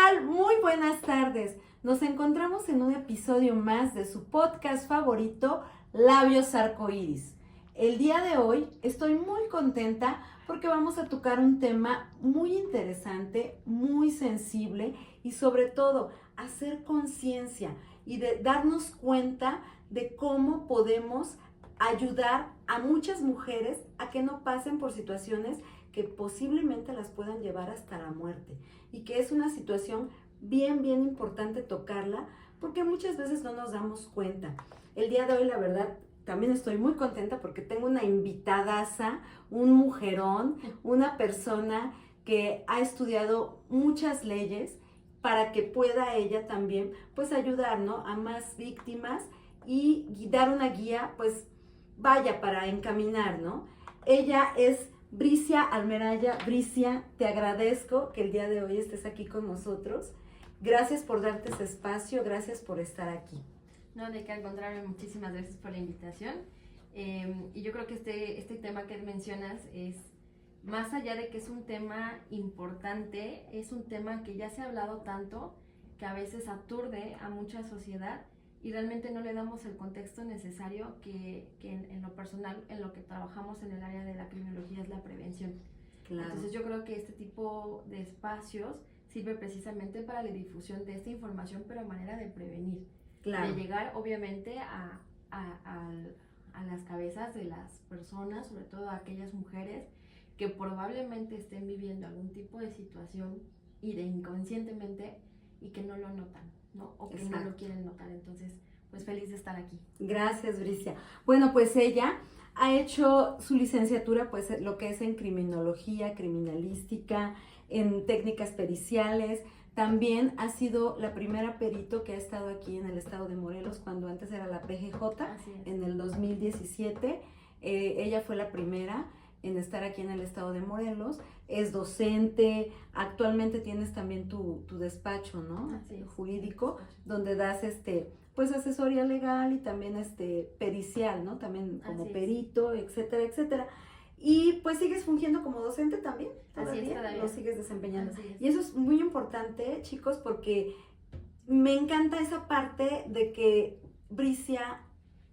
tal? Muy buenas tardes. Nos encontramos en un episodio más de su podcast favorito, Labios Arcoíris. El día de hoy estoy muy contenta porque vamos a tocar un tema muy interesante, muy sensible y sobre todo hacer conciencia y de darnos cuenta de cómo podemos ayudar a muchas mujeres a que no pasen por situaciones que posiblemente las puedan llevar hasta la muerte y que es una situación bien importante tocarla porque muchas veces no nos damos cuenta. El día de hoy, la verdad, también estoy muy contenta porque tengo una invitadaza, un mujerón, una persona que ha estudiado muchas leyes para que pueda ella también pues ayudar, ¿no?, a más víctimas y dar una guía, pues vaya, para encaminar, ¿no? Ella es Bricia Almeraya. Bricia, te agradezco que el día de hoy estés aquí con nosotros. Gracias por darte ese espacio, gracias por estar aquí. No, de que al contrario, muchísimas gracias por la invitación. Y yo creo que este tema que mencionas es, más allá de que es un tema importante, es un tema que ya se ha hablado tanto que a veces aturde a mucha sociedad y realmente no le damos el contexto necesario que en lo personal, en lo que trabajamos en el área de la criminología es la prevención. Claro. Entonces yo creo que este tipo de espacios sirve precisamente para la difusión de esta información, pero a manera de prevenir. Claro. De llegar obviamente a las cabezas de las personas, sobre todo a aquellas mujeres que probablemente estén viviendo algún tipo de situación y de inconscientemente y que no lo notan, ¿no? O que Exacto. No lo quieren notar. Entonces, pues feliz de estar aquí. Gracias, Bricia. Bueno, pues ella ha hecho su licenciatura, pues lo que es en criminología, criminalística, en técnicas periciales. También ha sido la primera perito que ha estado aquí en el estado de Morelos, cuando antes era la PGJ, en el 2017. Ella fue la primera en estar aquí en el estado de Morelos. Es docente, actualmente tienes también tu despacho, ¿no? Jurídico, donde das pues asesoría legal y también pericial, ¿no? También como perito, etcétera, etcétera. Y pues sigues fungiendo como docente también, todavía lo sigues desempeñando. Y eso es muy importante, chicos, porque me encanta esa parte de que Bricia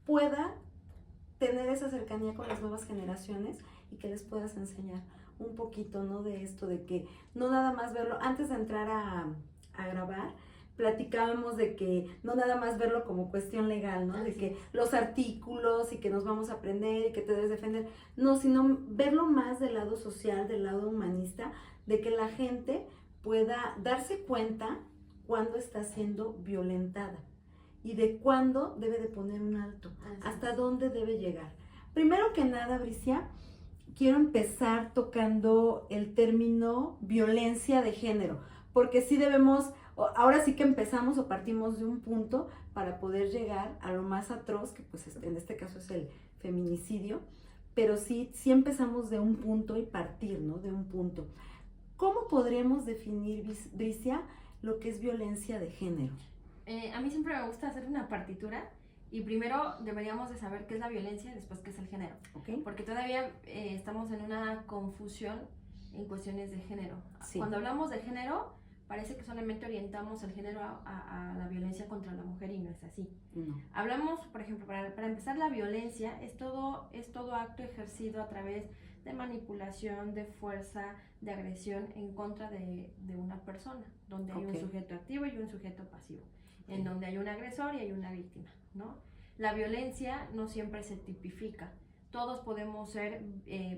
pueda tener esa cercanía con las nuevas generaciones y que les puedas enseñar un poquito, ¿no?, de esto, de que no nada más verlo, antes de entrar a grabar, platicábamos de que no nada más verlo como cuestión legal, ¿no? De que los artículos y que nos vamos a aprender y que te debes defender, no, sino verlo más del lado social, del lado humanista, de que la gente pueda darse cuenta cuando está siendo violentada y de cuándo debe de poner un alto, hasta dónde debe llegar. Primero que nada, Bricia, quiero empezar tocando el término violencia de género, porque sí debemos, ahora sí que empezamos o partimos de un punto para poder llegar a lo más atroz, que pues en este caso es el feminicidio, pero sí empezamos de un punto y partir, ¿no?, de un punto. ¿Cómo podríamos definir, Bricia, lo que es violencia de género? A mí siempre me gusta hacer una partitura y primero deberíamos de saber qué es la violencia y después qué es el género. Okay. Porque todavía estamos en una confusión en cuestiones de género. Sí. Cuando hablamos de género, parece que solamente orientamos el género a la violencia contra la mujer y no es así. No. Hablamos, por ejemplo, para empezar, la violencia es todo acto ejercido a través de manipulación, de fuerza, de agresión en contra de una persona, donde hay un sujeto activo y un sujeto pasivo, en donde hay un agresor y hay una víctima, ¿no? La violencia no siempre se tipifica. Todos podemos ser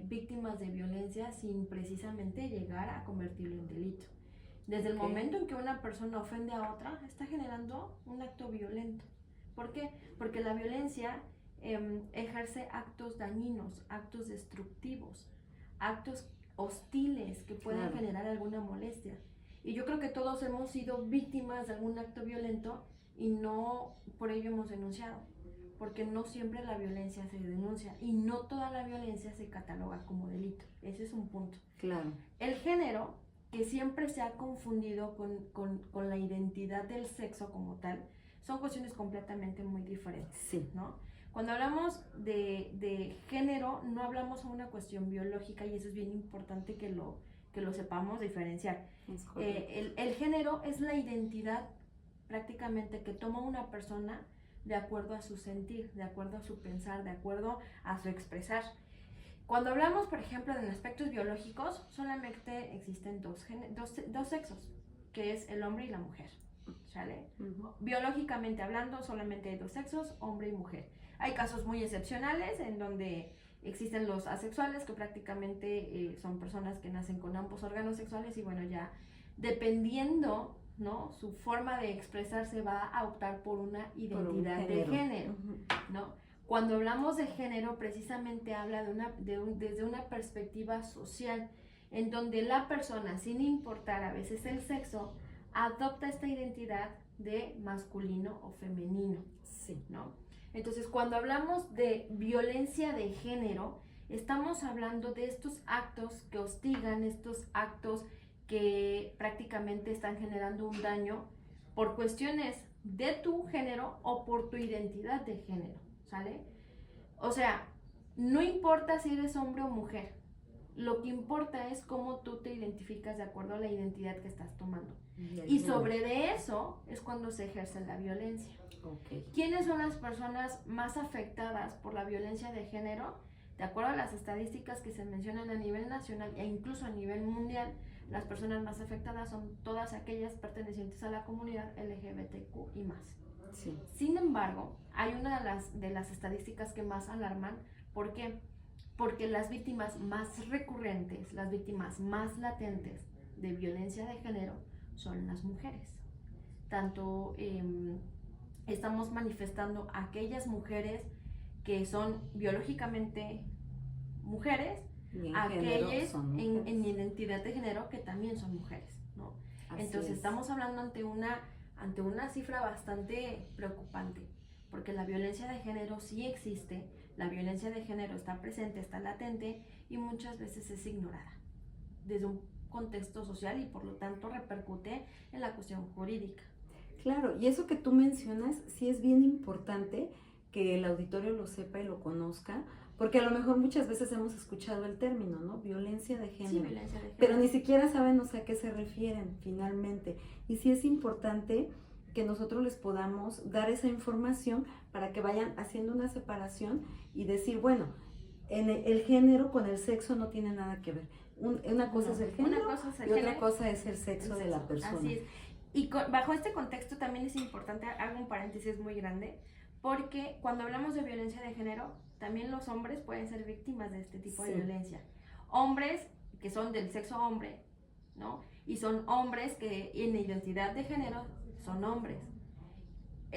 víctimas de violencia sin precisamente llegar a convertirlo en delito. Desde el momento en que una persona ofende a otra, está generando un acto violento. ¿Por qué? Porque la violencia ejerce actos dañinos, actos destructivos, actos hostiles que pueden generar alguna molestia. Y yo creo que todos hemos sido víctimas de algún acto violento y no por ello hemos denunciado, porque no siempre la violencia se denuncia y no toda la violencia se cataloga como delito. Ese es un punto. Claro. El género, que siempre se ha confundido con la identidad del sexo como tal, son cuestiones completamente muy diferentes, sí, ¿no? Cuando hablamos de género, no hablamos de una cuestión biológica y eso es bien importante que lo que lo sepamos diferenciar. El género es la identidad prácticamente que toma una persona de acuerdo a su sentir, de acuerdo a su pensar, de acuerdo a su expresar. Cuando hablamos, por ejemplo, de aspectos biológicos, solamente existen dos sexos, que es el hombre y la mujer, ¿sale? Biológicamente hablando, solamente hay dos sexos, hombre y mujer. Hay casos muy excepcionales en donde existen los asexuales, que prácticamente son personas que nacen con ambos órganos sexuales y bueno, ya dependiendo, ¿no?, su forma de expresarse va a optar por una identidad de género, ¿no? Cuando hablamos de género, precisamente habla desde una perspectiva social, en donde la persona, sin importar a veces el sexo, adopta esta identidad de masculino o femenino, ¿no? Entonces, cuando hablamos de violencia de género, estamos hablando de estos actos que hostigan, estos actos que prácticamente están generando un daño por cuestiones de tu género o por tu identidad de género, ¿sale? O sea, no importa si eres hombre o mujer, lo que importa es cómo tú te identificas de acuerdo a la identidad que estás tomando. Y sobre de eso es cuando se ejerce la violencia. ¿Quiénes son las personas más afectadas por la violencia de género? De acuerdo a las estadísticas que se mencionan a nivel nacional e incluso a nivel mundial, las personas más afectadas son todas aquellas pertenecientes a la comunidad LGBTQ y más. Sí. Sin embargo, hay una de las estadísticas que más alarman. ¿Por qué? Porque las víctimas más recurrentes, las víctimas más latentes de violencia de género son las mujeres. Tanto estamos manifestando a aquellas mujeres que son biológicamente mujeres, aquellas en identidad de género que también son mujeres, ¿no? Entonces estamos hablando ante una cifra bastante preocupante, porque la violencia de género sí existe, la violencia de género está presente, está latente y muchas veces es ignorada desde un contexto social y por lo tanto repercute en la cuestión jurídica. Claro, y eso que tú mencionas sí es bien importante que el auditorio lo sepa y lo conozca, porque a lo mejor muchas veces hemos escuchado el término, ¿no? Violencia de género. Sí, violencia de género. Pero ni siquiera saben, o sea, a qué se refieren finalmente. Y sí es importante que nosotros les podamos dar esa información para que vayan haciendo una separación y decir, bueno, el género con el sexo no tiene nada que ver. Una cosa es el género y otra cosa es el sexo de la persona. Así es. Y bajo este contexto también es importante, hago un paréntesis muy grande, porque cuando hablamos de violencia de género, también los hombres pueden ser víctimas de este tipo de violencia. Hombres que son del sexo hombre, ¿no? Y son hombres que en identidad de género son hombres,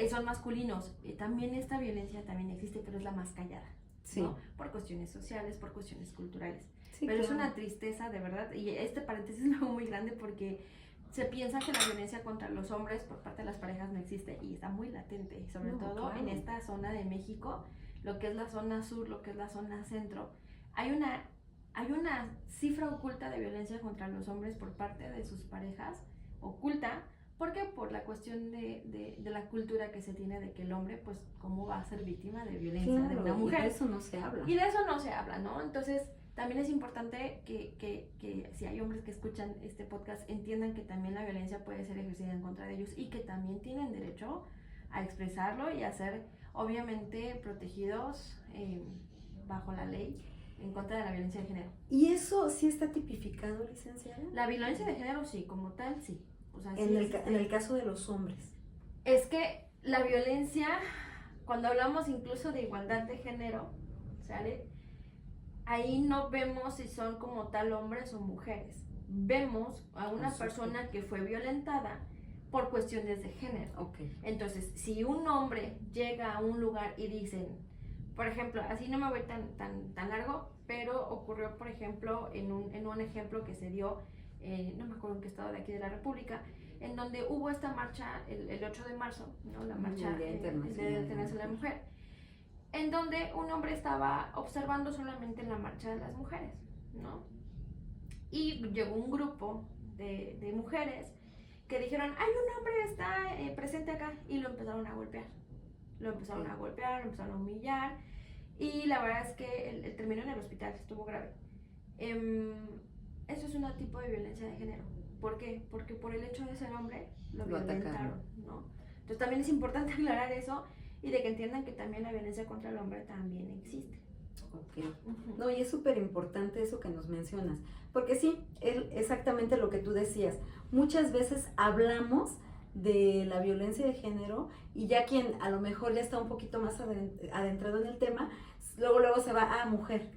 son masculinos. También esta violencia también existe, pero es la más callada, ¿no? Por cuestiones sociales, por cuestiones culturales. Pero es una tristeza, de verdad, y este paréntesis lo hago muy grande porque se piensa que la violencia contra los hombres por parte de las parejas no existe y está muy latente, sobre todo en esta zona de México, lo que es la zona sur, lo que es la zona centro. Hay una cifra oculta de violencia contra los hombres por parte de sus parejas, oculta. ¿Por qué? Por la cuestión de la cultura que se tiene de que el hombre, pues, ¿cómo va a ser víctima de violencia de una mujer? Y de eso no se habla. Y de eso no se habla, ¿no? Entonces, también es importante que si hay hombres que escuchan este podcast, entiendan que también la violencia puede ser ejercida en contra de ellos y que también tienen derecho a expresarlo y a ser, obviamente, protegidos bajo la ley en contra de la violencia de género. ¿Y eso sí está tipificado, licenciada? La violencia de género, sí, como tal, sí. O sea, en el caso de los hombres. Es que la violencia, cuando hablamos incluso de igualdad de género, ¿sale? Ahí no vemos si son como tal hombres o mujeres. Vemos a una persona que fue violentada por cuestiones de género. Entonces, si un hombre llega a un lugar y dicen, por ejemplo, así no me voy tan largo, pero ocurrió, por ejemplo, en un ejemplo que se dio, no me acuerdo en qué estado de aquí de la República, en donde hubo esta marcha el 8 de marzo, ¿no? La marcha internacional de la mujer, en donde un hombre estaba observando solamente la marcha de las mujeres, ¿no? Y llegó un grupo de mujeres que dijeron, ¡ay, un hombre está presente acá! Y lo empezaron a golpear. Lo empezaron a humillar. Y la verdad es que él terminó en el hospital, estuvo grave. eso es un tipo de violencia de género. ¿Por qué? Porque por el hecho de ser hombre lo violentaron, ¿no? Entonces también es importante aclarar eso y de que entiendan que también la violencia contra el hombre también existe. Ok. No, y es súper importante eso que nos mencionas, porque sí, exactamente lo que tú decías, muchas veces hablamos de la violencia de género y ya quien a lo mejor ya está un poquito más adentrado en el tema, luego se va a mujer,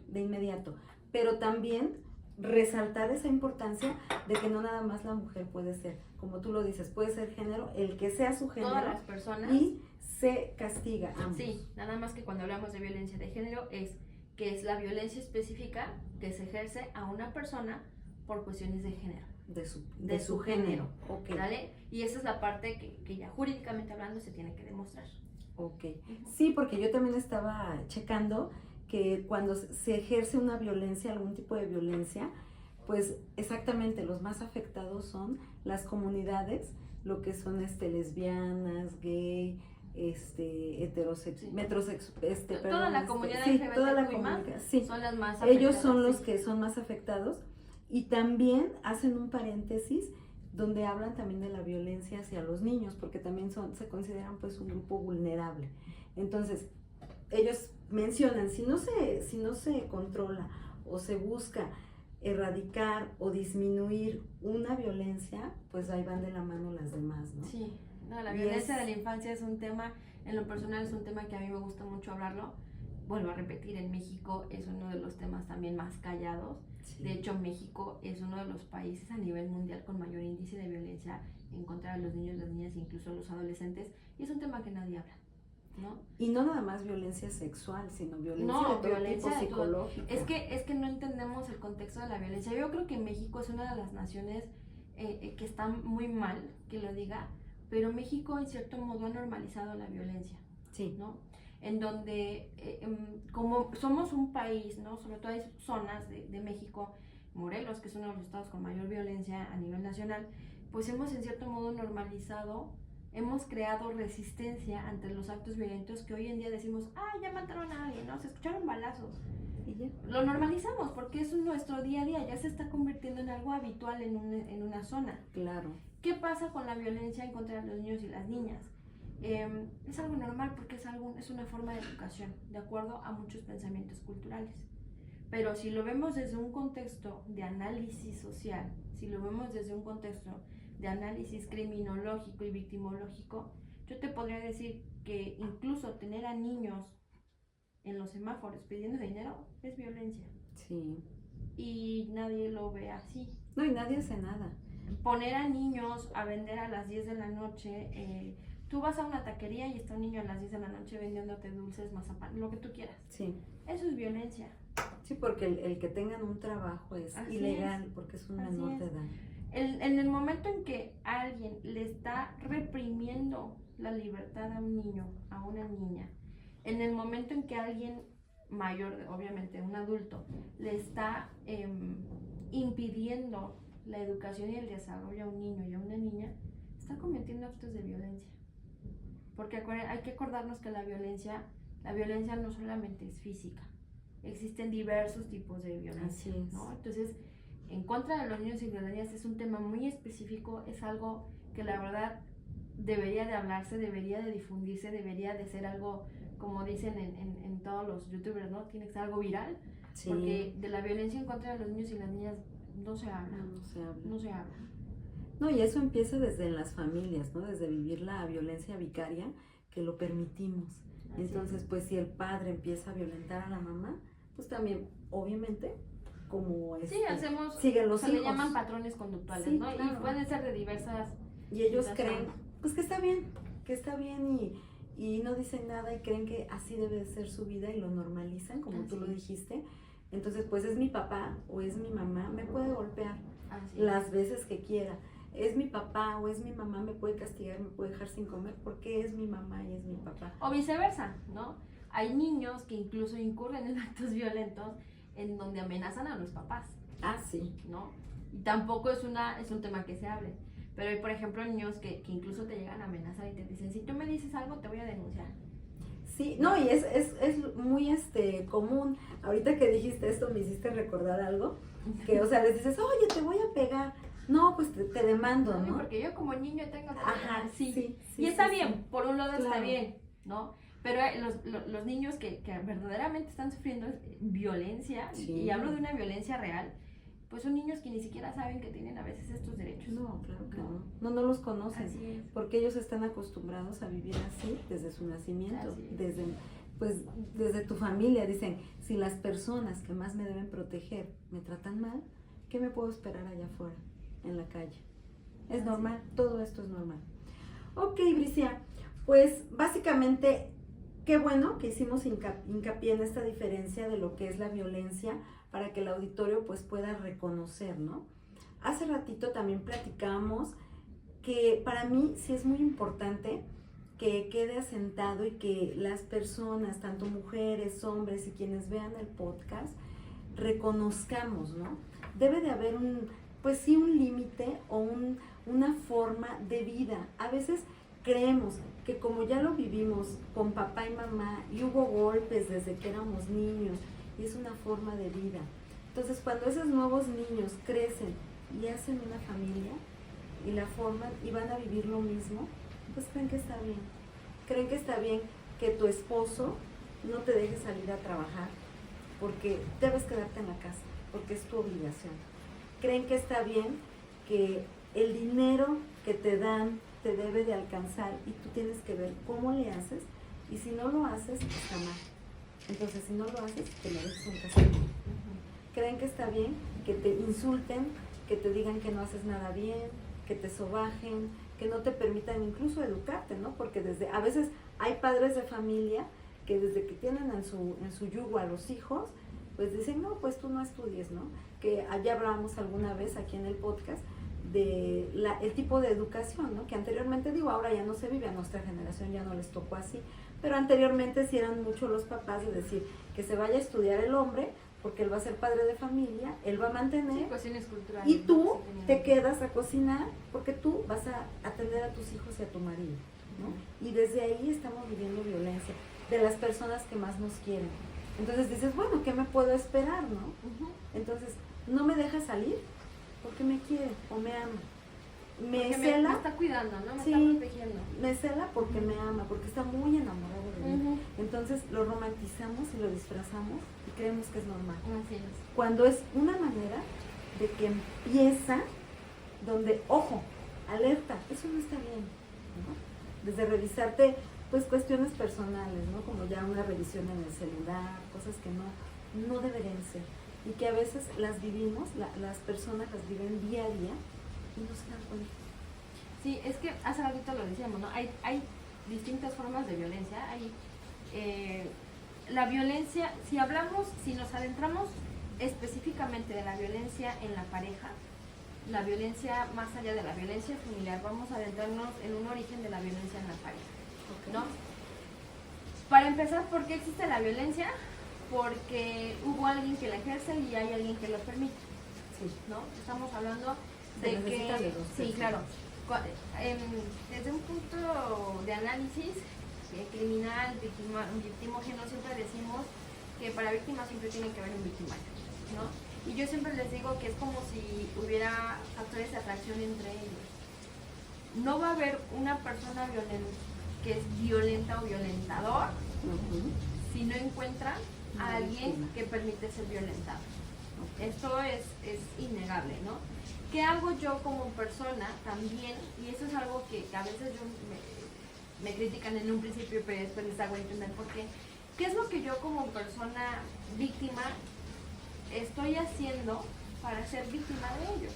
de inmediato, pero también resaltar esa importancia de que no nada más la mujer puede ser, como tú lo dices, puede ser género, el que sea su género. Todas las personas. Y se castiga a ambos. Sí, nada más que cuando hablamos de violencia de género es que es la violencia específica que se ejerce a una persona por cuestiones de género. De su género. Okay. ¿Vale? Y esa es la parte que ya jurídicamente hablando se tiene que demostrar. Ok. Sí, porque yo también estaba checando que cuando se ejerce una violencia, algún tipo de violencia, pues exactamente los más afectados son las comunidades, lo que son lesbianas, gay, heterosexual, toda la comunidad LGBT+, toda la comunidad, sí, son las más afectadas. Ellos son los que son más afectados y también hacen un paréntesis donde hablan también de la violencia hacia los niños, porque también se consideran pues un grupo vulnerable. Entonces, ellos mencionan, si no se controla o se busca erradicar o disminuir una violencia, pues ahí van de la mano las demás, ¿no? Sí, no, la violencia de la infancia es un tema, en lo personal es un tema que a mí me gusta mucho hablarlo. Vuelvo a repetir, en México es uno de los temas también más callados. Sí. De hecho, México es uno de los países a nivel mundial con mayor índice de violencia en contra de los niños, las niñas e incluso los adolescentes, y es un tema que nadie habla, ¿no? Y no nada más violencia sexual, sino violencia de todo tipo, psicológica. Es que no entendemos el contexto de la violencia. Yo creo que México es una de las naciones que está muy mal que lo diga, pero México en cierto modo ha normalizado la violencia, sí, ¿no? En donde como somos un país, ¿no? Sobre todo hay zonas de México, Morelos, que es uno de los estados con mayor violencia a nivel nacional, pues hemos en cierto modo normalizado, hemos creado resistencia ante los actos violentos que hoy en día decimos, ya mataron a alguien, ¿no? Se escucharon balazos. ¿Y ya? Lo normalizamos porque es nuestro día a día, ya se está convirtiendo en algo habitual en una zona. Claro. ¿Qué pasa con la violencia en contra de los niños y las niñas? Es algo normal porque es una forma de educación, de acuerdo a muchos pensamientos culturales. Pero si lo vemos desde un contexto de análisis social, si lo vemos desde un contexto de análisis criminológico y victimológico, yo te podría decir que incluso tener a niños en los semáforos pidiendo dinero es violencia. Sí. Y nadie lo ve así. No, y nadie hace nada. Poner a niños a vender a las 10 de la noche, tú vas a una taquería y está un niño a las 10 de la noche vendiéndote dulces, mazapán, lo que tú quieras. Sí. Eso es violencia. Sí, porque el que tengan un trabajo es así ilegal, porque es un menor de edad. En el momento en que alguien le está reprimiendo la libertad a un niño, a una niña, en el momento en que alguien mayor, obviamente un adulto, le está impidiendo la educación y el desarrollo a un niño y a una niña, está cometiendo actos de violencia. Porque hay que acordarnos que la violencia no solamente es física, existen diversos tipos de violencia, ¿no? Entonces, en contra de los niños y las niñas es un tema muy específico, es algo que la verdad debería de hablarse, debería de difundirse, debería de ser algo, como dicen en todos los youtubers, ¿no? Tiene que ser algo viral, sí. Porque de la violencia en contra de los niños y las niñas no se habla. No se habla. No, y eso empieza desde en las familias, ¿no? Desde vivir la violencia vicaria, que lo permitimos. Entonces, pues si el padre empieza a violentar a la mamá, pues también, obviamente, como siguen los hijos. Le llaman patrones conductuales, sí, ¿no? Claro. Y pueden ser de diversas. Y ellos creen, pues que está bien y no dicen nada y creen que así debe de ser su vida y lo normalizan, como tú lo dijiste. Entonces, pues es mi papá o es mi mamá, me puede golpear las veces que quiera. Es mi papá o es mi mamá, me puede castigar, me puede dejar sin comer porque es mi mamá y es mi papá. O viceversa, ¿no? Hay niños que incluso incurren en actos violentos en donde amenazan a los papás. Sí. ¿No? Y tampoco es un tema que se hable. Pero hay, por ejemplo, niños que incluso te llegan a amenazar y te dicen, si tú me dices algo, te voy a denunciar. Sí, no, y es muy común. Ahorita que dijiste esto me hiciste recordar algo, que, o sea, les dices, oye, te voy a pegar. No, pues te demando, ¿no? Porque yo como niño tengo que... Ajá, sí. Y está sí, bien, sí. por un lado Claro. está bien, ¿no? Pero los niños que verdaderamente están sufriendo violencia, y hablo de una violencia real, pues son niños que ni siquiera saben que tienen a veces estos derechos. No, claro que no. No los conocen. Así es. Porque ellos están acostumbrados a vivir así desde su nacimiento, desde tu familia. Dicen, si las personas que más me deben proteger me tratan mal, ¿qué me puedo esperar allá afuera, en la calle? Es normal, todo esto es normal. Ok, Bricia, pues básicamente, qué bueno que hicimos hincapié en esta diferencia de lo que es la violencia para que el auditorio pues pueda reconocer, ¿no? Hace ratito también platicamos que para mí sí es muy importante que quede asentado y que las personas, tanto mujeres, hombres y quienes vean el podcast, reconozcamos, ¿no? Debe de haber un límite o una forma de vida. A veces creemos que como ya lo vivimos con papá y mamá y hubo golpes desde que éramos niños y es una forma de vida. Entonces cuando esos nuevos niños crecen y hacen una familia y la forman y van a vivir lo mismo, pues creen que está bien. Creen que está bien que tu esposo no te deje salir a trabajar porque debes quedarte en la casa, porque es tu obligación. Creen que está bien que el dinero que te dan te debe de alcanzar y tú tienes que ver cómo le haces, y si no lo haces, está mal. Entonces, si no lo haces, te mereces un castigo. Creen que está bien que te insulten, que te digan que no haces nada bien, que te sobajen, que no te permitan incluso educarte, ¿no? Porque a veces hay padres de familia que desde que tienen en su yugo a los hijos, pues dicen, no, pues tú no estudies, ¿no? Que allá hablábamos alguna vez aquí en el podcast de el tipo de educación, ¿no? Que anteriormente, ahora ya no se vive, a nuestra generación ya no les tocó así, pero anteriormente sí eran muchos los papás de decir que se vaya a estudiar el hombre, porque él va a ser padre de familia, él va a mantener, cuestiones culturales, y tú te quedas a cocinar porque tú vas a atender a tus hijos y a tu marido, ¿no? Y desde ahí estamos viviendo violencia de las personas que más nos quieren. Entonces dices, bueno, ¿qué me puedo esperar, no? Entonces, no me deja salir porque me quiere o me ama. Me cela. Me está cuidando, ¿no? Me sí, está protegiendo. Me cela porque me ama, porque está muy enamorado de mí. Entonces lo romantizamos y lo disfrazamos y creemos que es normal. Así es. Cuando es una manera de que empieza, donde, ojo, alerta, eso no está bien, ¿no? Desde revisarte, pues, cuestiones personales, ¿no? Como ya una revisión en el celular, cosas que no deberían ser. Y que a veces las vivimos, las personas las viven día a día y no se dan cuenta. Sí, es que hace ratito lo decíamos, ¿no? Hay distintas formas de violencia. La violencia, si nos adentramos específicamente de la violencia en la pareja, la violencia más allá de la violencia familiar, vamos a adentrarnos en un origen de la violencia en la pareja, ¿no? Para empezar, ¿por qué existe la violencia? Porque hubo alguien que la ejerce y hay alguien que lo permite, ¿no? Estamos hablando de que, sí, claro, desde un punto de análisis criminal, victimógeno, siempre decimos que para víctimas siempre tiene que haber un victimario, ¿no? Y yo siempre les digo que es como si hubiera factores de atracción entre ellos. No va a haber una persona que es violenta o violentador si no encuentra a alguien que permite ser violentado. Esto es innegable, ¿no? ¿Qué hago yo como persona también? Y eso es algo que a veces me critican en un principio, pero después les hago entender por qué. ¿Qué es lo que yo como persona víctima estoy haciendo para ser víctima de ello?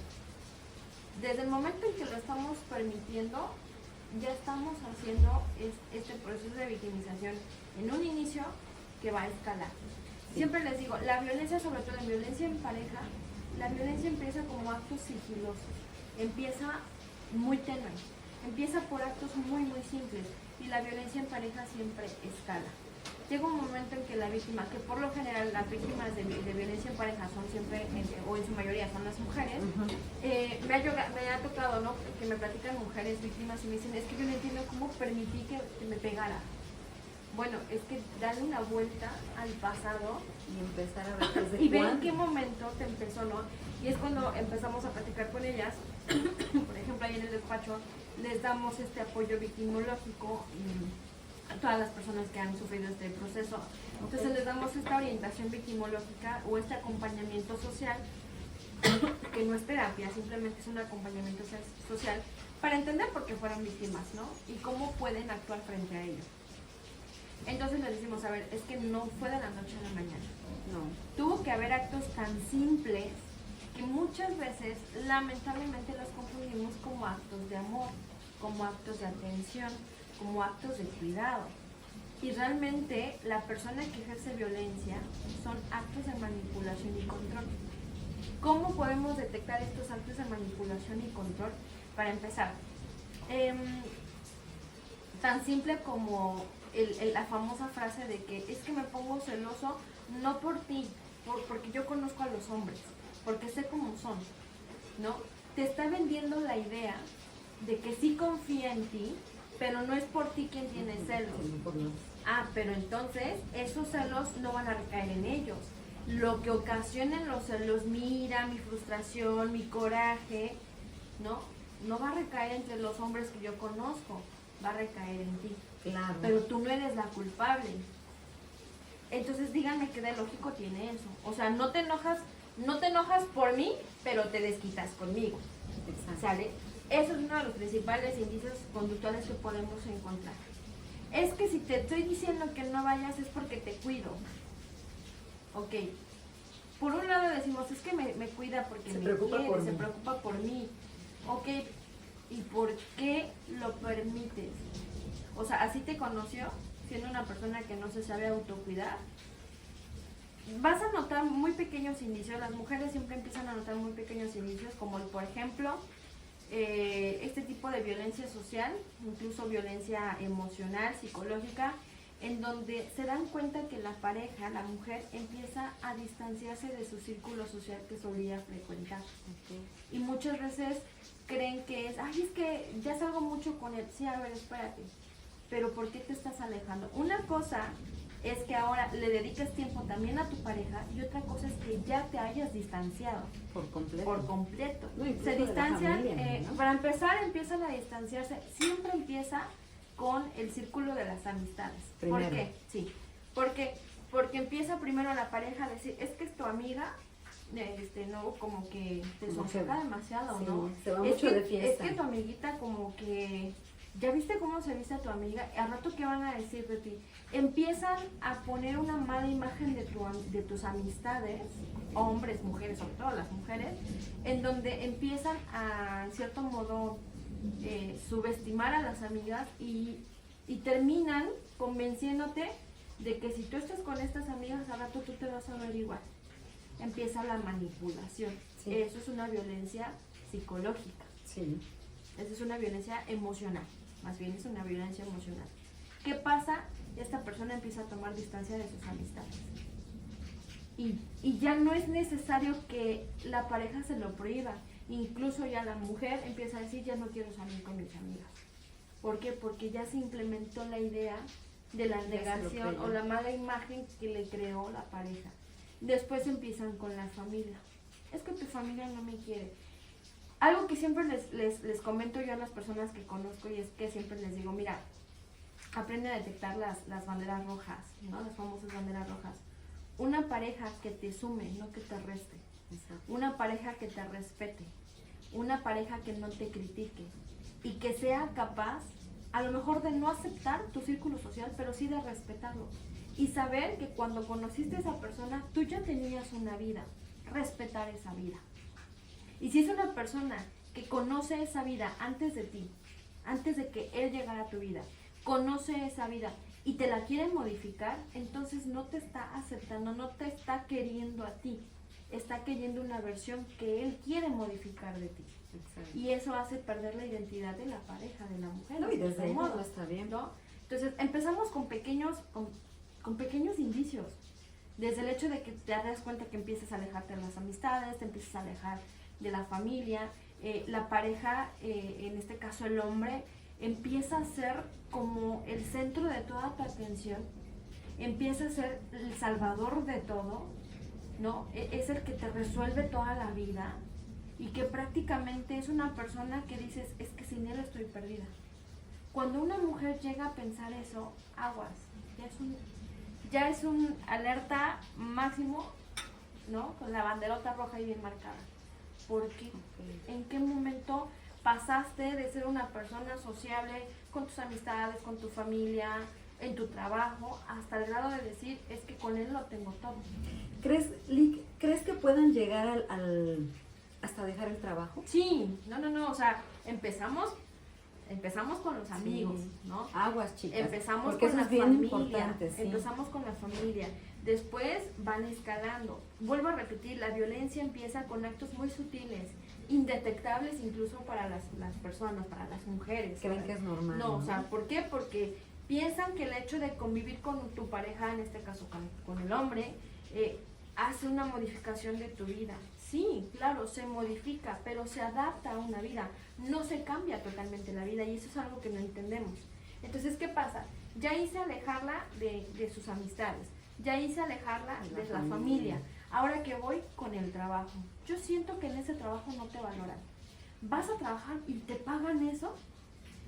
Desde el momento en que lo estamos permitiendo, ya estamos haciendo este proceso de victimización en un inicio que va a escalar. Siempre les digo, la violencia, sobre todo la violencia en pareja, la violencia empieza como actos sigilosos, empieza muy tenue, empieza por actos muy muy simples, y la violencia en pareja siempre escala. Llega un momento en que la víctima, que por lo general las víctimas de violencia en pareja son siempre, o en su mayoría son las mujeres, me ha tocado, ¿no?, que me platican mujeres víctimas y me dicen, es que yo no entiendo cómo permití que me pegara. Bueno, es que darle una vuelta al pasado y empezar a ver desde y ver en qué momento te empezó, ¿no? Y es cuando empezamos a platicar con ellas, por ejemplo, ahí en el despacho, les damos este apoyo victimológico a todas las personas que han sufrido este proceso. Entonces les damos esta orientación victimológica o este acompañamiento social, que no es terapia, simplemente es un acompañamiento social para entender por qué fueron víctimas, ¿no? Y cómo pueden actuar frente a ello. Entonces les decimos, a ver, es que no fue de la noche a la mañana. No. Tuvo que haber actos tan simples que muchas veces lamentablemente los confundimos como actos de amor, como actos de atención, como actos de cuidado. Y realmente la persona que ejerce violencia son actos de manipulación y control. ¿Cómo podemos detectar estos actos de manipulación y control? Para empezar, tan simple como la famosa frase de que es que me pongo celoso no por ti, porque yo conozco a los hombres, porque sé cómo son, ¿no? Te está vendiendo la idea de que sí confía en ti, pero no es por ti quien tiene celos. Ah, pero entonces esos celos no van a recaer en ellos. Lo que ocasionen los celos, mi ira, mi frustración, mi coraje, no va a recaer entre los hombres que yo conozco, va a recaer en ti. Claro. Pero tú no eres la culpable. Entonces díganme qué de lógico tiene eso. O sea, no te enojas por mí, pero te desquitas conmigo. Exacto. ¿Sale? Eso es uno de los principales indicios conductuales que podemos encontrar. Es que si te estoy diciendo que no vayas es porque te cuido. Ok. Por un lado decimos, es que me cuida porque me quiere, se preocupa por mí. Ok. ¿Y por qué lo permites? O sea, así te conoció, siendo una persona que no se sabe autocuidar. Vas a notar muy pequeños indicios, las mujeres siempre empiezan a notar muy pequeños indicios, como por ejemplo, este tipo de violencia social, incluso violencia emocional, psicológica, en donde se dan cuenta que la pareja, la mujer, empieza a distanciarse de su círculo social que solía frecuentar. Okay. Y muchas veces creen que es, ay, es que ya salgo mucho con él. Sí, a ver, espérate. Pero ¿por qué te estás alejando? Una cosa es que ahora le dediques tiempo también a tu pareja y otra cosa es que ya te hayas distanciado. Por completo. Por completo. No, se distancian, familia, ¿no? para empezar empiezan a distanciarse, siempre empieza con el círculo de las amistades. Primero. ¿Por qué? Sí. Porque empieza primero la pareja a decir, es que es tu amiga, no, como que te sonsaca demasiado, sí, ¿no? Se va mucho de fiesta. Es que tu amiguita como que, ¿ya viste cómo se viste a tu amiga? ¿Al rato qué van a decir de ti? Empiezan a poner una mala imagen de tus amistades, hombres, mujeres, sobre todo las mujeres, en donde empiezan a, en cierto modo, subestimar a las amigas y terminan convenciéndote de que si tú estás con estas amigas, al rato tú te vas a ver igual. Empieza la manipulación. Sí. Eso es una violencia psicológica. Sí. Eso es una violencia emocional. Más bien es una violencia emocional. ¿Qué pasa? Esta persona empieza a tomar distancia de sus amistades. Y ya no es necesario que la pareja se lo prohíba. Incluso ya la mujer empieza a decir, ya no quiero salir con mis amigas. ¿Por qué? Porque ya se implementó la idea de la negación o la mala imagen que le creó la pareja. Después empiezan con la familia. Es que tu familia no me quiere. Algo que siempre les comento yo a las personas que conozco y es que siempre les digo, mira, aprende a detectar las banderas rojas, ¿no? Las famosas banderas rojas. Una pareja que te sume, no que te reste. Exacto. Una pareja que te respete. Una pareja que no te critique. Y que sea capaz, a lo mejor, de no aceptar tu círculo social, pero sí de respetarlo. Y saber que cuando conociste a esa persona, tú ya tenías una vida. Respetar esa vida. Y si es una persona que conoce esa vida antes de ti, antes de que él llegara a tu vida, conoce esa vida y te la quiere modificar, entonces no te está aceptando, no te está queriendo a ti, está queriendo una versión que él quiere modificar de ti. Exacto. Y eso hace perder la identidad de la pareja, de la mujer. No, y desde ahí no está bien, ¿no? Entonces empezamos con pequeños indicios. Desde el hecho de que te das cuenta que empiezas a alejarte de las amistades, te empiezas a alejar de la familia, la pareja, en este caso el hombre, empieza a ser como el centro de toda tu atención, empieza a ser el salvador de todo, ¿no? Es el que te resuelve toda la vida y que prácticamente es una persona que dices, es que sin él estoy perdida. Cuando una mujer llega a pensar eso, aguas, ya es un alerta máximo, ¿no? Con la banderota roja ahí bien marcada. ¿Por qué? ¿En qué momento pasaste de ser una persona sociable con tus amistades, con tu familia, en tu trabajo, hasta el grado de decir, es que con él lo tengo todo? ¿Crees que puedan llegar hasta dejar el trabajo? Sí, no, o sea, empezamos con los amigos, sí, ¿no? Aguas, chicas. Empezamos porque con la eso es bien familia, importante, sí. empezamos con la familia, después van escalando. Vuelvo a repetir, la violencia empieza con actos muy sutiles, indetectables incluso para las personas, para las mujeres. Creen que es normal. No, o sea, ¿por qué? Porque piensan que el hecho de convivir con tu pareja, en este caso con el hombre, hace una modificación de tu vida. Sí, claro, se modifica, pero se adapta a una vida, no se cambia totalmente la vida y eso es algo que no entendemos. Entonces, ¿qué pasa? Ya hice alejarla de sus amistades, ya hice alejarla de la familia. Ahora que voy con el trabajo, yo siento que en ese trabajo no te valoran. Vas a trabajar y te pagan eso,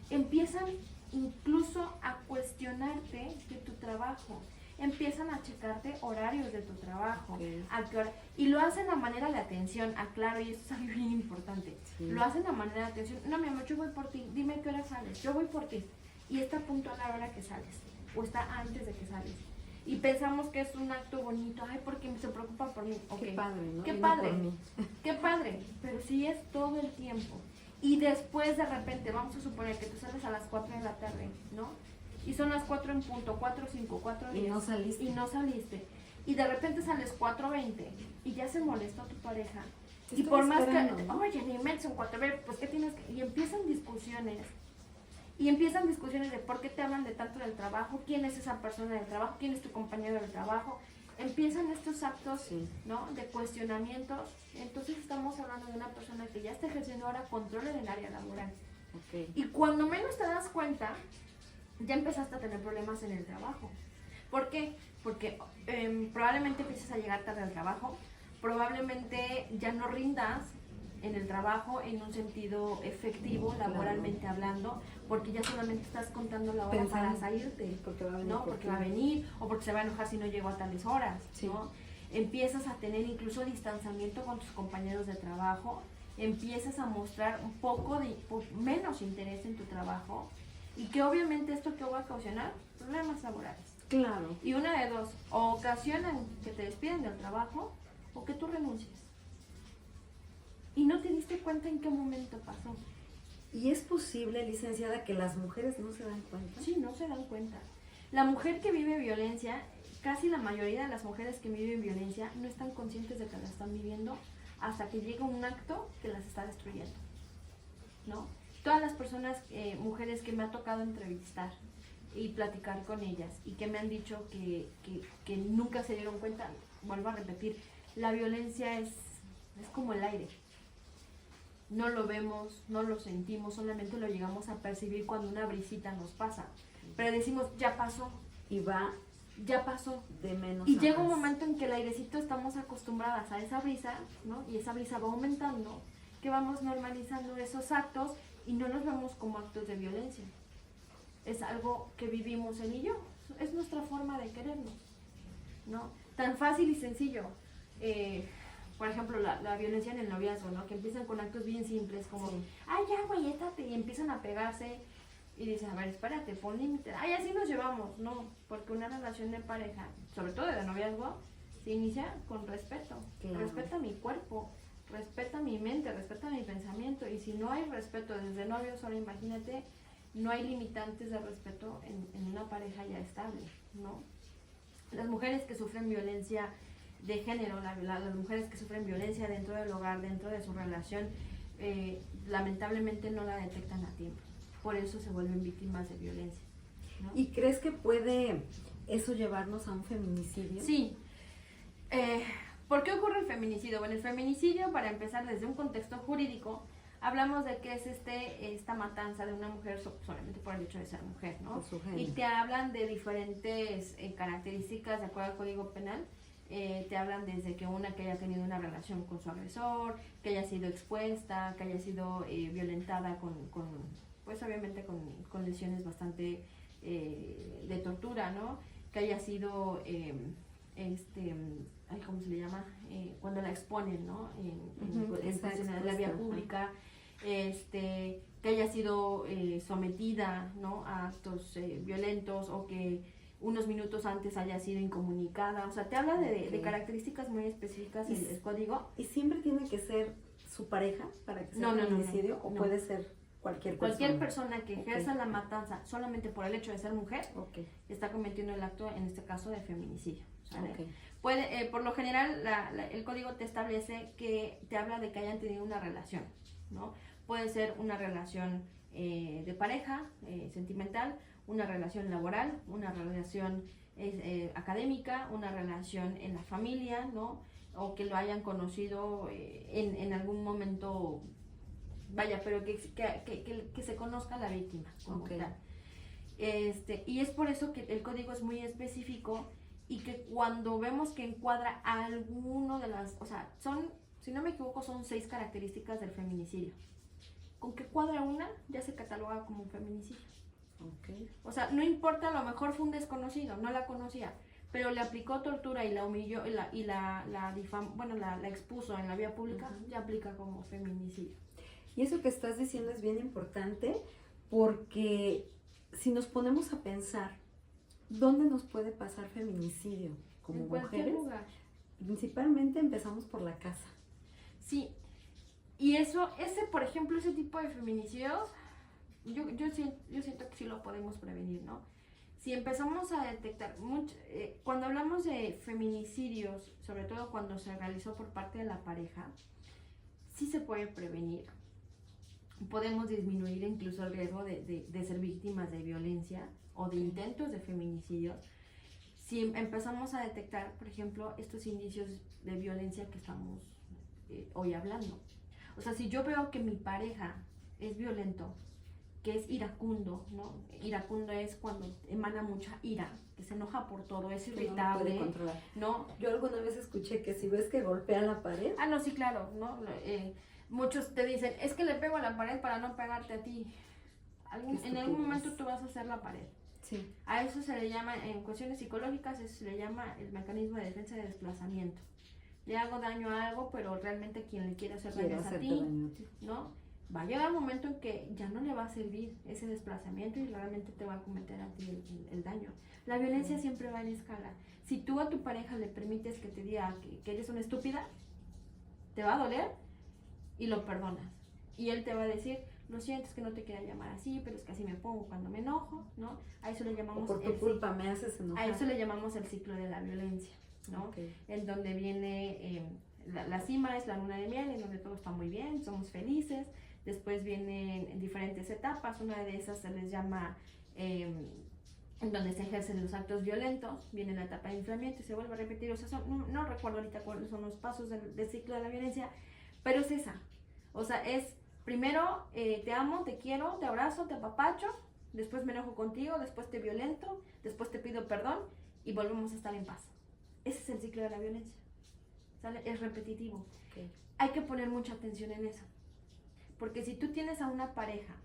empiezan incluso a cuestionarte de tu trabajo. Empiezan a checarte horarios de tu trabajo, a qué hora, y lo hacen a manera de atención, aclaro, y esto es algo bien importante, lo hacen a manera de atención. No, mi amor, yo voy por ti, dime qué hora sales, yo voy por ti, y está puntual a la hora que sales, o está antes de que sales, y pensamos que es un acto bonito, ay, porque se preocupa por mí. Okay. Qué padre, ¿no? Qué padre, qué padre, pero sí es todo el tiempo, y después de repente, vamos a suponer que tú sales a las 4 de la tarde, ¿no? Y son las 4 en punto, 4:05, 4:10. Y no saliste. Y no saliste. Y de repente sales 4:20 y ya se molesta tu pareja. Y por más que, oye, ni me son 4:20, pues ¿qué tienes que...? Y empiezan discusiones. Y empiezan discusiones de por qué te hablan de tanto del trabajo, quién es esa persona del trabajo, quién es tu compañero del trabajo. Empiezan estos actos, ¿no? De cuestionamientos. Entonces estamos hablando de una persona que ya está ejerciendo ahora control en el área laboral. Y cuando menos te das cuenta, ya empezaste a tener problemas en el trabajo. ¿Por qué? Porque probablemente empieces a llegar tarde al trabajo, probablemente ya no rindas en el trabajo en un sentido efectivo, laboralmente hablando, porque ya solamente estás contando la hora para salirte, porque va a venir, ¿no? Porque va a venir, o porque se va a enojar si no llego a tales horas, ¿no? Empiezas a tener incluso distanciamiento con tus compañeros de trabajo, empiezas a mostrar un poco de menos interés en tu trabajo, y que obviamente esto que va a ocasionar problemas laborales. Claro. Y una de dos, o ocasionan que te despiden del trabajo o que tú renuncies. Y no te diste cuenta en qué momento pasó. ¿Y es posible, licenciada, que las mujeres no se dan cuenta? Sí, no se dan cuenta. La mujer que vive violencia, casi la mayoría de las mujeres que viven violencia no están conscientes de que la están viviendo hasta que llega un acto que las está destruyendo, ¿no? Todas las personas, mujeres que me ha tocado entrevistar y platicar con ellas y que me han dicho que nunca se dieron cuenta, vuelvo a repetir, la violencia es como el aire. No lo vemos, no lo sentimos, solamente lo llegamos a percibir cuando una brisita nos pasa. Pero decimos, ya pasó. Y va, ya pasó. De menos y llega un momento en que el airecito estamos acostumbradas a esa brisa, ¿no? Y esa brisa va aumentando, que vamos normalizando esos actos y no los vemos como actos de violencia. Es algo que vivimos él y yo. Es nuestra forma de querernos, ¿no? Tan fácil y sencillo. Por ejemplo, la violencia en el noviazgo, ¿no? Que empiezan con actos bien simples como, ay, ya, güey, étate, y empiezan a pegarse y dicen, a ver, espérate, pon límite. Ay, así nos llevamos. No, porque una relación de pareja, sobre todo de noviazgo, se inicia con respeto. Claro. Respeta mi cuerpo, respeta mi mente, respeta mi pensamiento. Y si no hay respeto desde novios, ahora imagínate, no hay limitantes de respeto en una pareja ya estable, ¿no? Las mujeres que sufren violencia de género, las mujeres que sufren violencia dentro del hogar, dentro de su relación, lamentablemente no la detectan a tiempo. Por eso se vuelven víctimas de violencia, ¿no? ¿Y crees que puede eso llevarnos a un feminicidio? Sí. ¿Por qué ocurre el feminicidio? Bueno, el feminicidio, para empezar, desde un contexto jurídico, hablamos de que es esta matanza de una mujer solamente por el hecho de ser mujer, ¿no? Y te hablan de diferentes características de acuerdo al Código Penal. Te hablan desde que que haya tenido una relación con su agresor, que haya sido expuesta, que haya sido violentada pues obviamente con lesiones bastante de tortura, ¿no? Que haya sido, ¿cómo se le llama? Cuando la exponen, ¿no? En la vía pública, que haya sido sometida, ¿no? A actos violentos, o que unos minutos antes haya sido incomunicada. O sea, te habla de características muy específicas el código. ¿Y siempre tiene que ser su pareja para que sea feminicidio? ¿O puede ser cualquier persona que ejerza la matanza solamente por el hecho de ser mujer, está cometiendo el acto, en este caso, de feminicidio? Por lo general, el código te establece que te habla de que hayan tenido una relación, ¿no? Puede ser una relación de pareja, sentimental, una relación laboral, una relación académica, una relación en la familia, ¿no? O que lo hayan conocido en algún momento, vaya, pero que se conozca la víctima como tal. Y es por eso que el código es muy específico, y que cuando vemos que encuadra a alguno de las, o sea, si no me equivoco, son 6 características del feminicidio. Con que cuadra una, ya se cataloga como un feminicidio. O sea, no importa, a lo mejor fue un desconocido, no la conocía, pero le aplicó tortura y la humilló y la expuso en la vía pública, ya aplica como feminicidio. Y eso que estás diciendo es bien importante, porque si nos ponemos a pensar, ¿dónde nos puede pasar feminicidio como mujeres? En cualquier lugar. Principalmente empezamos por la casa. Sí, y por ejemplo, ese tipo de feminicidios, yo siento que sí lo podemos prevenir, ¿no? Si empezamos a detectar, cuando hablamos de feminicidios, sobre todo cuando se realizó por parte de la pareja, sí se puede prevenir. Podemos disminuir incluso el riesgo de ser víctimas de violencia o de intentos de feminicidio, si empezamos a detectar, por ejemplo, estos indicios de violencia que estamos hoy hablando. O sea, si yo veo que mi pareja es violento, que es iracundo, ¿no? Iracundo es cuando emana mucha ira, que se enoja por todo, es irritable, ¿no? Yo alguna vez escuché que si ves que golpea la pared... Ah, no, sí, claro, ¿no? Muchos te dicen, es que le pego a la pared para no pegarte a ti. En algún momento tú vas a hacer la pared. Sí. A eso se le llama, en cuestiones psicológicas, eso se le llama el mecanismo de defensa de desplazamiento. Le hago daño a algo, pero realmente quien le quiere hacer daño es a ti, ¿no? Va a llegar un momento en que ya no le va a servir ese desplazamiento y realmente te va a cometer a ti el daño. La violencia siempre va en escala. Si tú a tu pareja le permites que te diga que eres una estúpida, te va a doler y lo perdonas. Y él te va a decir, lo siento, es que no te quería llamar así, pero es que así me pongo cuando me enojo, ¿no? A eso le llamamos... O por tu culpa me haces enojar. A eso le llamamos el ciclo de la violencia, ¿no? En donde viene, la cima es la luna de miel, en donde todo está muy bien, somos felices. Después vienen diferentes etapas, una de esas se les llama, en donde se ejercen los actos violentos, viene la etapa de enfriamiento y se vuelve a repetir. O sea, no recuerdo ahorita cuáles son los pasos del ciclo de la violencia, pero es esa. O sea, es primero te amo, te quiero, te abrazo, te apapacho, después me enojo contigo, después te violento, después te pido perdón y volvemos a estar en paz. Ese es el ciclo de la violencia, ¿sale? Es repetitivo. Hay que poner mucha atención en eso, porque si tú tienes a una pareja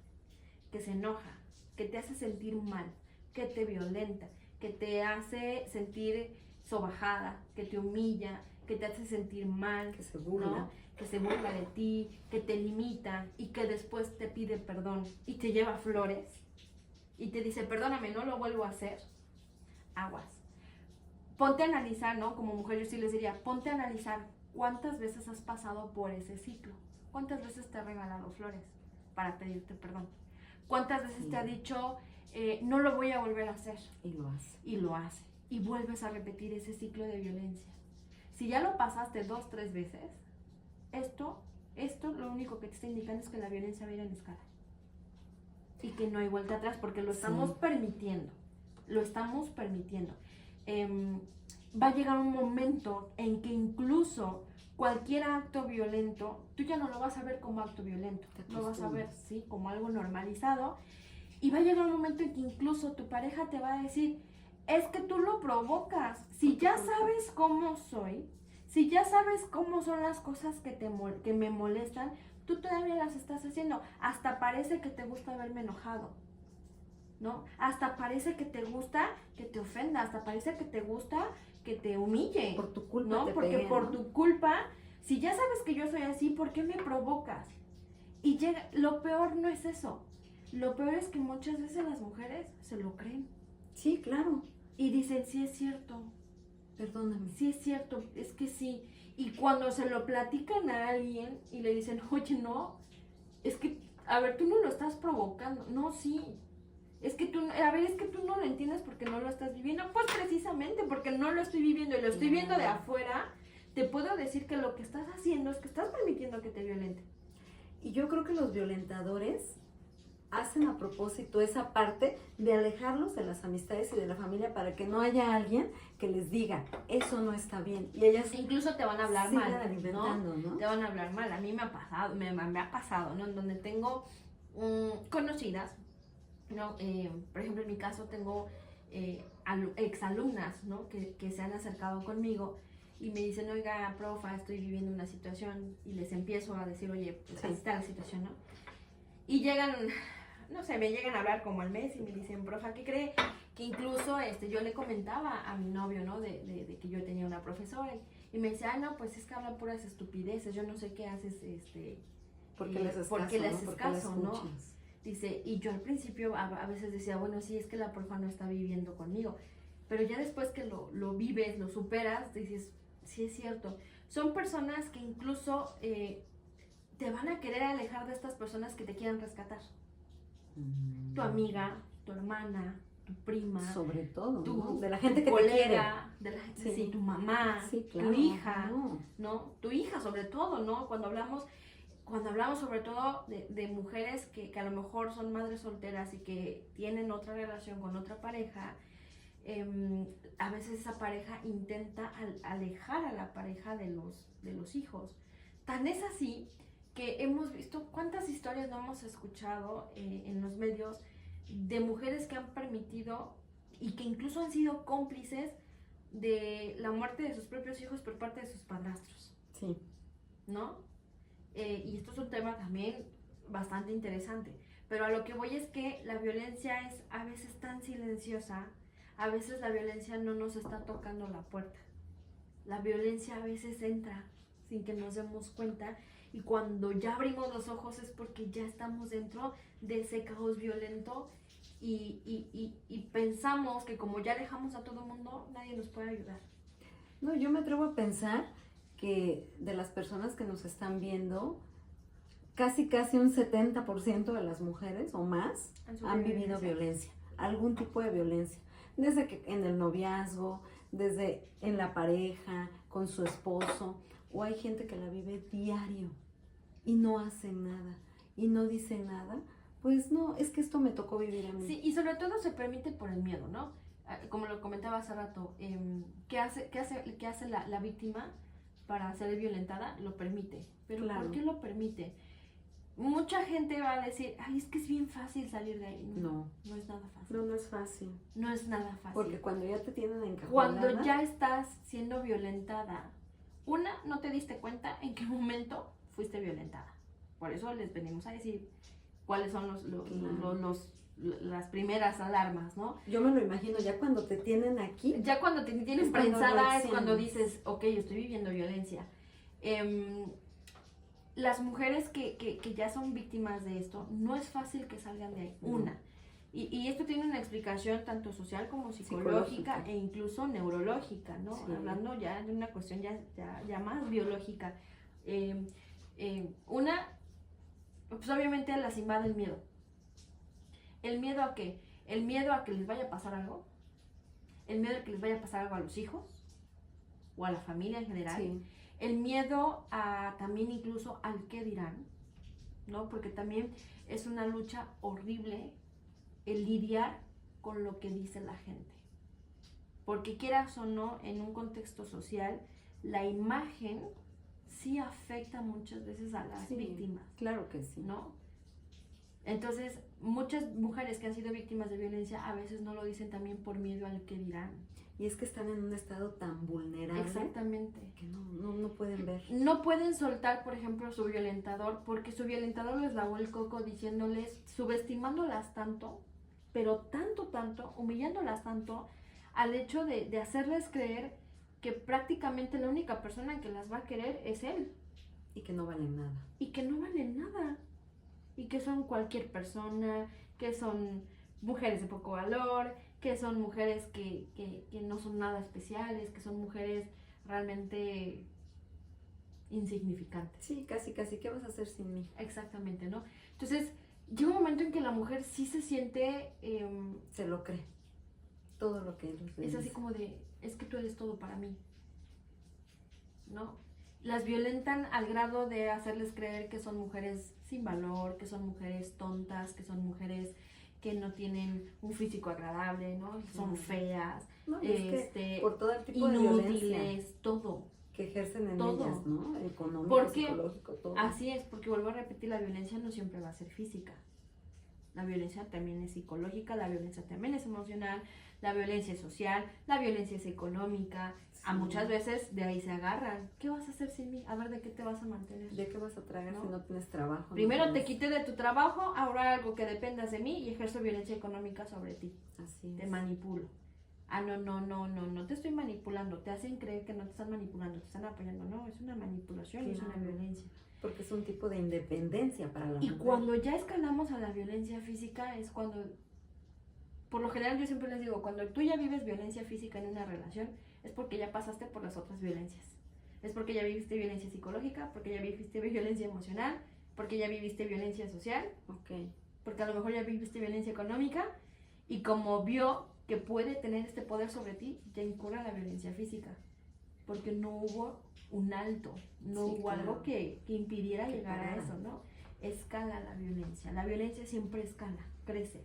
que se enoja, que te hace sentir mal, que te violenta, que te hace sentir sobajada, que te humilla, que te hace sentir mal, que se burla, ¿no? Que se burla de ti, que te limita y que después te pide perdón y te lleva flores y te dice, perdóname, no lo vuelvo a hacer, aguas. Ponte a analizar, ¿no? Como mujer yo sí les diría, ponte a analizar cuántas veces has pasado por ese ciclo, cuántas veces te ha regalado flores para pedirte perdón, cuántas veces te ha dicho, no lo voy a volver a hacer. Y lo hace. Y lo hace. Y vuelves a repetir ese ciclo de violencia. Si ya lo pasaste 2, 3 veces, esto lo único que te está indicando es que la violencia va a ir en escala. Y que no hay vuelta atrás porque lo estamos permitiendo. Lo estamos permitiendo. va a llegar un momento en que incluso cualquier acto violento, tú ya no lo vas a ver como acto violento, lo vas a ver, sí, como algo normalizado. Y va a llegar un momento en que incluso tu pareja te va a decir, es que tú lo provocas. Si ya sabes cómo soy, si ya sabes cómo son las cosas que me molestan, tú todavía las estás haciendo. Hasta parece que te gusta verme enojado, ¿no? Hasta parece que te gusta que te ofenda, hasta parece que te gusta que te humille. Por tu culpa, ¿no? Porque pegué, por ¿no? tu culpa, si ya sabes que yo soy así, ¿por qué me provocas? Y llega, lo peor no es eso. Lo peor es que muchas veces las mujeres se lo creen. Sí, claro. Y dicen, sí es cierto. Perdóname. Sí es cierto, es que sí. Y cuando se lo platican a alguien y le dicen, oye, no, es que, a ver, tú no lo estás provocando. No, sí. Es que tú, a ver, es que tú no lo entiendes porque no lo estás viviendo. Pues precisamente porque no lo estoy viviendo y lo estoy viendo de afuera, te puedo decir que lo que estás haciendo es que estás permitiendo que te violenten. Y yo creo que los violentadores hacen a propósito esa parte de alejarlos de las amistades y de la familia para que no haya alguien que les diga, eso no está bien. Y ellas incluso te van a hablar mal, alimentando, ¿no? Te van a hablar mal. A mí me ha pasado, me ha pasado, ¿no? En donde tengo conocidas, ¿no? Por ejemplo, en mi caso tengo exalumnas, ¿no? Que se han acercado conmigo y me dicen, oiga, profa, estoy viviendo una situación, y les empiezo a decir, oye, pues ahí está la situación, ¿no? Y llegan, no sé, me llegan a hablar como al mes y me dicen, profa, ¿qué cree? Que incluso yo le comentaba a mi novio, ¿no? De que yo tenía una profesora y me decía, no, pues es que hablan puras estupideces, yo no sé qué haces, porque les haces caso, ¿no? Dice, y yo al principio a veces decía, bueno, sí, es que la profa no está viviendo conmigo, pero ya después que lo vives, lo superas, dices, sí es cierto. Son personas que incluso te van a querer alejar de estas personas que te quieran rescatar. Tu amiga, tu hermana, tu prima. Sobre todo, tu, ¿no? De la gente que colega, te quiere. Sí, tu mamá, sí, claro, tu hija, ¿no? Tu hija sobre todo, ¿no? Cuando hablamos sobre todo de mujeres que a lo mejor son madres solteras y que tienen otra relación con otra pareja, a veces esa pareja intenta alejar a la pareja de los hijos. Tan es así que hemos visto cuántas historias no hemos escuchado en los medios de mujeres que han permitido y que incluso han sido cómplices de la muerte de sus propios hijos por parte de sus padrastros. Sí. ¿No? Y esto es un tema también bastante interesante. Pero a lo que voy es que la violencia es a veces tan silenciosa, a veces la violencia no nos está tocando la puerta. La violencia a veces entra sin que nos demos cuenta, y cuando ya abrimos los ojos es porque ya estamos dentro de ese caos violento y pensamos que como ya dejamos a todo el mundo, nadie nos puede ayudar. No, yo me atrevo a pensar que de las personas que nos están viendo, casi un 70% de las mujeres o más han vivido violencia, algún tipo de violencia, desde que en el noviazgo, desde en la pareja, con su esposo, o hay gente que la vive diario y no hace nada y no dice nada. Pues no, es que esto me tocó vivir a mí. Sí, y sobre todo se permite por el miedo, ¿no? Como lo comentaba hace rato, ¿qué hace la víctima para ser violentada? Lo permite. Pero claro. ¿Por qué lo permite? Mucha gente va a decir, ay, es que es bien fácil salir de ahí. No es nada fácil. No es fácil. No es nada fácil. Porque cuando ya te tienen encajonada, cuando ya estás siendo violentada, no te diste cuenta en qué momento fuiste violentada. Por eso les venimos a decir cuáles son las primeras alarmas, ¿no? Yo me lo imagino, ya cuando te tienen aquí. Ya cuando te tienen prensada es cuando dices, ok, estoy viviendo violencia. Las mujeres que ya son víctimas de esto, no es fácil que salgan de ahí. Y esto tiene una explicación tanto social como psicológica e incluso neurológica, ¿no? Sí. Hablando ya de una cuestión ya más biológica. Pues obviamente las invade el miedo. ¿El miedo a qué? El miedo a que les vaya a pasar algo. El miedo a que les vaya a pasar algo a los hijos o a la familia en general. Sí. El miedo a también incluso al qué dirán, ¿no? Porque también es una lucha horrible el lidiar con lo que dice la gente. porque quieras o no, en un contexto social, la imagen sí afecta muchas veces a las víctimas. Claro que sí. ¿No? Entonces, muchas mujeres que han sido víctimas de violencia a veces no lo dicen también por miedo al que dirán. Y es que están en un estado tan vulnerable. Exactamente. Que no pueden ver. No pueden soltar, por ejemplo, a su violentador, porque su violentador les lavó el coco diciéndoles, subestimándolas tanto, pero tanto, humillándolas tanto, al hecho de hacerles creer que prácticamente la única persona que las va a querer es él. Y que no valen nada. Y que no valen nada. Y que son cualquier persona, que son mujeres de poco valor, que son mujeres que no son nada especiales, que son mujeres realmente insignificantes. Sí, casi, ¿qué vas a hacer sin mí? Exactamente, ¿no? Entonces, llega un momento en que la mujer sí se siente... se lo cree. Todo lo que ellos es así como de, es que tú eres todo para mí, ¿no? Las violentan al grado de hacerles creer que son mujeres sin valor, que son mujeres tontas, que son mujeres que no tienen un físico agradable, ¿no? Son feas, no, es que por todo el tipo inútiles, de violencia todo. Que ejercen en todo. ellas, ¿no? Económico, porque, psicológico, todo. Así es, porque vuelvo a repetir, la violencia no siempre va a ser física. La violencia también es psicológica, la violencia también es emocional, la violencia es social, la violencia es económica. Sí. A muchas veces de ahí se agarran. ¿Qué vas a hacer sin mí? A ver, ¿de qué te vas a mantener? ¿De qué vas a tragar si no tienes trabajo? Primero te quité de tu trabajo, ahora algo que dependas de mí y ejerzo violencia económica sobre ti. Así es. Te manipulo. Ah, no te estoy manipulando. Te hacen creer que no te están manipulando, te están apoyando. No, es una manipulación, claro. Es una violencia. Porque es un tipo de independencia para la mujer. Y cuando ya escalamos a la violencia física es cuando, por lo general yo siempre les digo, cuando tú ya vives violencia física en una relación, es porque ya pasaste por las otras violencias. Es porque ya viviste violencia psicológica, porque ya viviste violencia emocional, porque ya viviste violencia social, porque a lo mejor ya viviste violencia económica, y como vio que puede tener este poder sobre ti, ya incurre la violencia física, porque no hubo un alto, no hubo algo que impidiera llegar a eso, ¿no? Escala la violencia siempre escala, crece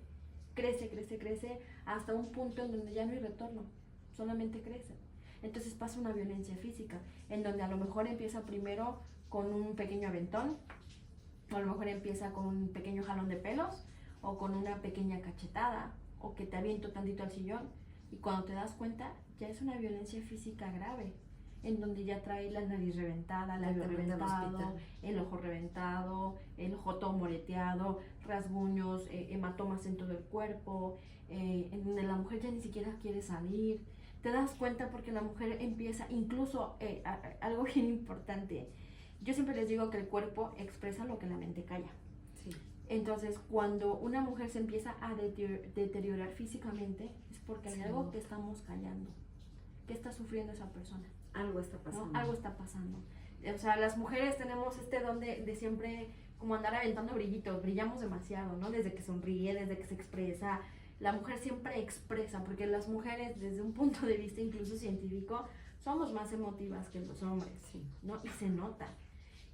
hasta un punto en donde ya no hay retorno, solamente crece. Entonces pasa una violencia física, en donde a lo mejor empieza primero con un pequeño aventón, o a lo mejor empieza con un pequeño jalón de pelos, o con una pequeña cachetada, o que te aviento tantito al sillón, y cuando te das cuenta, ya es una violencia física grave, en donde ya trae la nariz reventada, el labio reventado, el ojo reventado, el ojo todo moreteado, rasguños, hematomas en todo el cuerpo, en donde la mujer ya ni siquiera quiere salir. Te das cuenta porque la mujer empieza, incluso algo bien importante, yo siempre les digo que el cuerpo expresa lo que la mente calla. Sí. Entonces, cuando una mujer se empieza a deteriorar físicamente, es porque hay algo que estamos callando. ¿Qué está sufriendo esa persona? Algo está pasando. ¿No? Algo está pasando. O sea, las mujeres tenemos este don de siempre como andar aventando brillitos, brillamos demasiado, ¿no? Desde que sonríe, desde que se expresa. La mujer siempre expresa, porque las mujeres, desde un punto de vista incluso científico, somos más emotivas que los hombres, ¿no? Y se nota.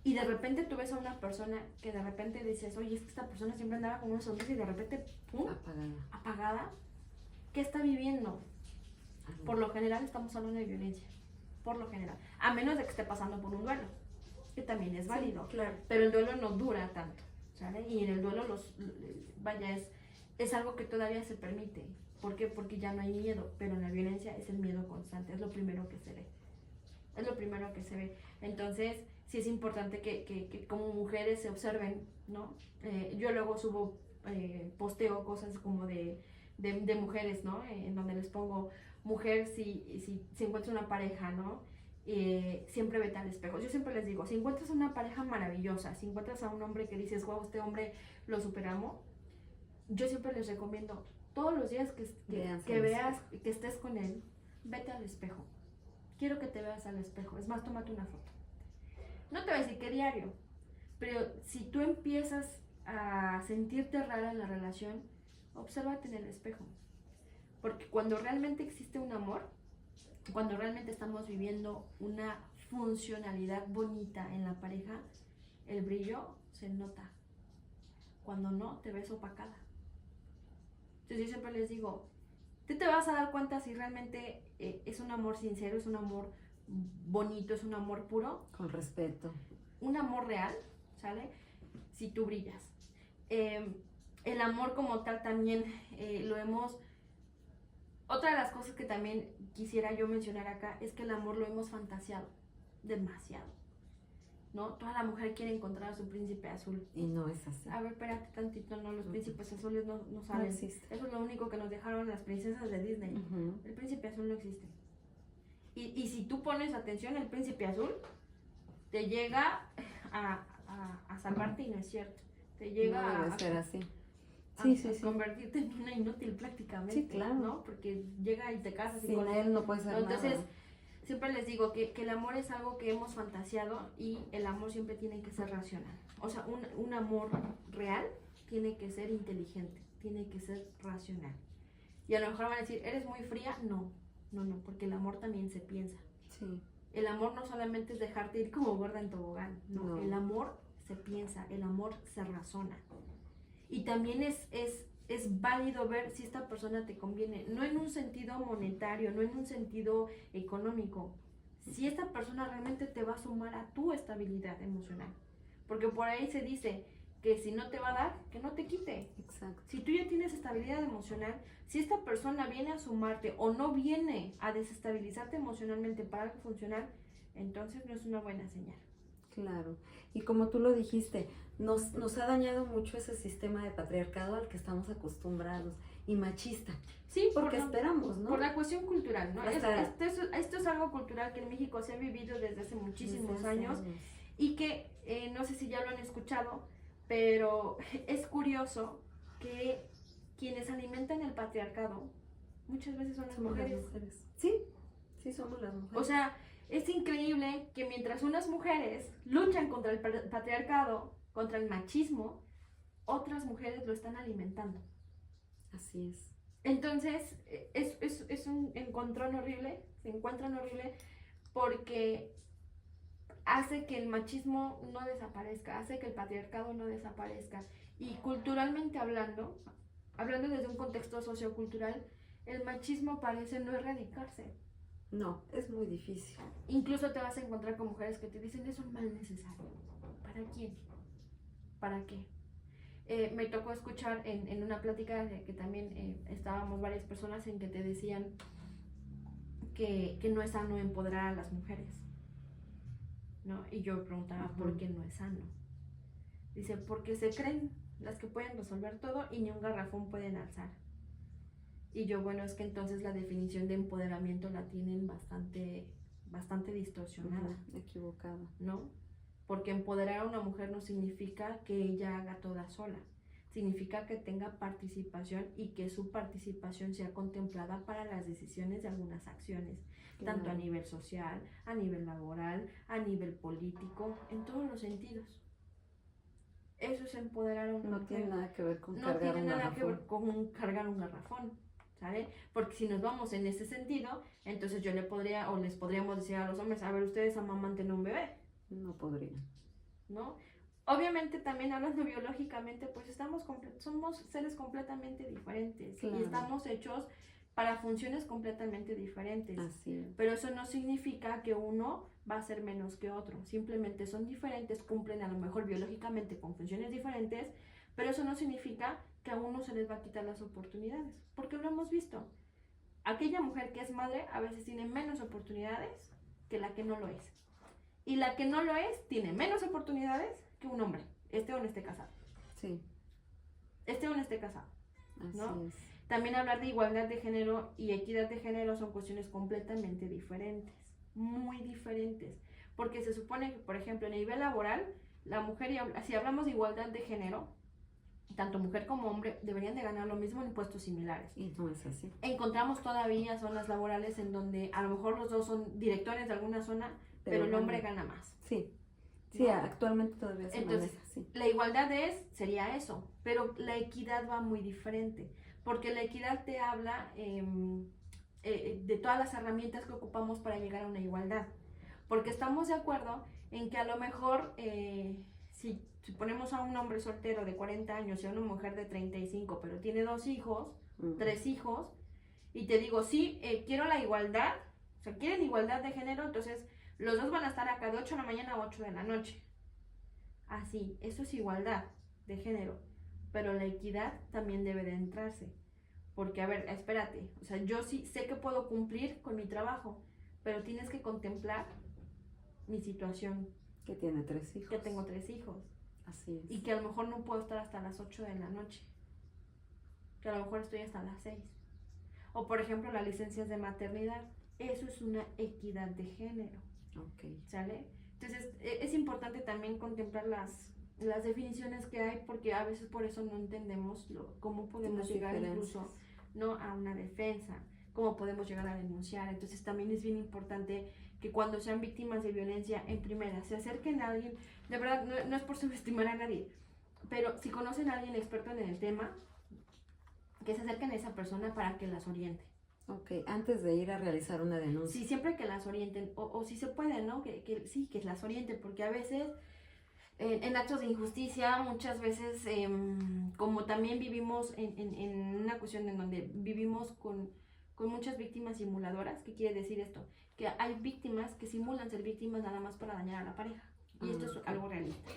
Y de repente tú ves a una persona que de repente dices, oye, es que esta persona siempre andaba con una sonrisa y de repente, ¡pum! Apagada. ¿Qué está viviendo? Por lo general estamos hablando de violencia. Por lo general. A menos de que esté pasando por un duelo, que también es válido. Sí, claro. Pero el duelo no dura tanto, ¿sabes? Y en el duelo, es algo que todavía se permite. ¿Por qué? Porque ya no hay miedo. Pero en la violencia es el miedo constante. Es lo primero que se ve. Es lo primero que se ve. Entonces, sí es importante que como mujeres se observen, ¿no? Yo luego posteo cosas como de mujeres, ¿no? En donde les pongo, mujer, si encuentras una pareja, ¿no? Siempre vete al espejo. Yo siempre les digo, si encuentras una pareja maravillosa, si encuentras a un hombre que dices, wow, este hombre lo superamo, yo siempre les recomiendo, todos los días que veas, que estés con él, vete al espejo. Quiero que te veas al espejo. Es más, tómate una foto. No te voy a decir que diario, pero si tú empiezas a sentirte rara en la relación, obsérvate en el espejo. Porque cuando realmente existe un amor, cuando realmente estamos viviendo una funcionalidad bonita en la pareja, el brillo se nota. Cuando no, te ves opacada. Entonces yo siempre les digo, tú te vas a dar cuenta si realmente es un amor sincero, es un amor bonito, es un amor puro. Con respeto. Un amor real, ¿sale? Si tú brillas. El amor como tal también lo hemos... Otra de las cosas que también quisiera yo mencionar acá es que el amor lo hemos fantaseado demasiado, ¿no? Toda la mujer quiere encontrar a su príncipe azul. Y no es así. A ver, espérate tantito, no, los príncipes azules no salen. No existe. Eso es lo único que nos dejaron las princesas de Disney. El príncipe azul no existe. Y si tú pones atención, el príncipe azul te llega a salvarte y no es cierto. Te llega no debe ser así. a convertirte en una inútil prácticamente. Sí, claro. ¿no? Porque llega y te casas y sin él no puede ser entonces, nada. Siempre les digo que el amor es algo que hemos fantaseado y el amor siempre tiene que ser racional. O sea, un amor real tiene que ser inteligente, tiene que ser racional. Y a lo mejor van a decir, ¿eres muy fría? No, porque el amor también se piensa. Sí. El amor no solamente es dejarte ir como gorda en tobogán, no. El amor se piensa, el amor se razona. Y también es válido ver si esta persona te conviene, no en un sentido monetario, no en un sentido económico, si esta persona realmente te va a sumar a tu estabilidad emocional. Porque por ahí se dice que si no te va a dar, que no te quite. Exacto. Si tú ya tienes estabilidad emocional, si esta persona viene a sumarte o no viene a desestabilizarte emocionalmente para algo funcional, entonces no es una buena señal. Claro, y como tú lo dijiste, nos ha dañado mucho ese sistema de patriarcado al que estamos acostumbrados y machista. Sí, porque esperamos, ¿no? Por la cuestión cultural, ¿no? Esto es algo cultural que en México se ha vivido desde hace muchísimos años y que no sé si ya lo han escuchado, pero es curioso que quienes alimentan el patriarcado muchas veces son las mujeres. Sí, somos las mujeres. O sea, es increíble que mientras unas mujeres luchan contra el patriarcado, contra el machismo, otras mujeres lo están alimentando. Así es. Entonces, es un encontrón horrible, se encuentran horrible porque hace que el machismo no desaparezca, hace que el patriarcado no desaparezca. Y culturalmente hablando desde un contexto sociocultural, el machismo parece no erradicarse. No, es muy difícil. Incluso te vas a encontrar con mujeres que te dicen, es un mal necesario. ¿Para quién? ¿Para qué? Me tocó escuchar en una plática que también estábamos varias personas en que te decían que no es sano empoderar a las mujeres, ¿no? Y yo preguntaba, ¿por qué no es sano? Dice, porque se creen las que pueden resolver todo y ni un garrafón pueden alzar. Y yo, bueno, es que entonces la definición de empoderamiento la tienen bastante distorsionada. Equivocada. ¿No? Porque empoderar a una mujer no significa que ella haga toda sola. Significa que tenga participación y que su participación sea contemplada para las decisiones de algunas acciones. Claro. Tanto a nivel social, a nivel laboral, a nivel político, en todos los sentidos. Eso es empoderar a una mujer. No tiene nada que ver con cargar un garrafón. No tiene nada que ver con cargar un garrafón. ¿Sabe? Porque si nos vamos en ese sentido, entonces yo les podríamos decir a los hombres, a ver, ustedes amamanten un bebé. No podrían. ¿No? Obviamente también hablando biológicamente, pues somos seres completamente diferentes. Claro. Y estamos hechos para funciones completamente diferentes. Así es. Pero eso no significa que uno va a ser menos que otro. Simplemente son diferentes, cumplen a lo mejor biológicamente con funciones diferentes, pero eso no significa que a uno se les va a quitar las oportunidades, porque lo hemos visto. Aquella mujer que es madre a veces tiene menos oportunidades que la que no lo es. Y la que no lo es tiene menos oportunidades que un hombre, esté o no esté casado. Sí. Esté o no esté casado, ¿no? Así es. También hablar de igualdad de género y equidad de género son cuestiones completamente diferentes, muy diferentes. Porque se supone que, por ejemplo, a nivel laboral, la mujer, si hablamos de igualdad de género, tanto mujer como hombre deberían de ganar lo mismo en puestos similares. Y no es así. Encontramos todavía zonas laborales en donde a lo mejor los dos son directores de alguna zona, pero el hombre gana más. Sí, sí, ¿no? Actualmente todavía se maneja así. La igualdad sería eso, pero la equidad va muy diferente, porque la equidad te habla de todas las herramientas que ocupamos para llegar a una igualdad, porque estamos de acuerdo en que a lo mejor si ponemos a un hombre soltero de 40 años y a una mujer de 35, pero tiene 2 hijos, 3 hijos, y te digo, sí, quiero la igualdad, o sea, quieren igualdad de género, entonces los dos van a estar acá de 8 de la mañana a 8 de la noche. Así, eso es igualdad de género, pero la equidad también debe de entrarse. Porque, a ver, espérate, o sea, yo sí sé que puedo cumplir con mi trabajo, pero tienes que contemplar mi situación. Que tiene 3 hijos. Que tengo 3 hijos. Así es. Y que a lo mejor no puedo estar hasta las 8 de la noche. Que a lo mejor estoy hasta las 6. O, por ejemplo, las licencias de maternidad. Eso es una equidad de género. Ok. ¿Sale? Entonces, es importante también contemplar las definiciones que hay, porque a veces por eso no entendemos cómo podemos llegar incluso, ¿no?, a una defensa, cómo podemos llegar a denunciar. Entonces también es bien importante que cuando sean víctimas de violencia, en primera, se acerquen a alguien, de verdad, no es por subestimar a nadie, pero si conocen a alguien experto en el tema, que se acerquen a esa persona para que las oriente. Ok, antes de ir a realizar una denuncia. Sí, siempre que las orienten, o si se puede, ¿no? Que las orienten, porque a veces en actos de injusticia, muchas veces, como también vivimos en una cuestión en donde vivimos con muchas víctimas simuladoras. ¿Qué quiere decir esto? Que hay víctimas que simulan ser víctimas nada más para dañar a la pareja. Y esto es algo realista,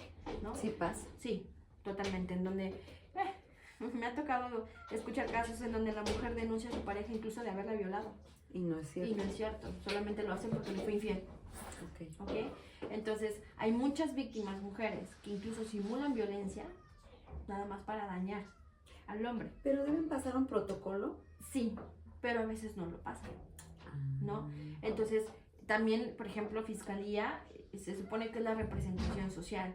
¿no? Sí pasa. Sí, totalmente, en donde me ha tocado escuchar casos en donde la mujer denuncia a su pareja incluso de haberla violado. Y no es cierto. Y no es cierto, solamente lo hace porque le fue infiel. Ok. ¿Ok? Entonces, hay muchas víctimas, mujeres, que incluso simulan violencia nada más para dañar al hombre. ¿Pero deben pasar un protocolo? Sí, pero a veces no lo pasan, ¿no? Entonces, también, por ejemplo, Fiscalía, se supone que es la representación social.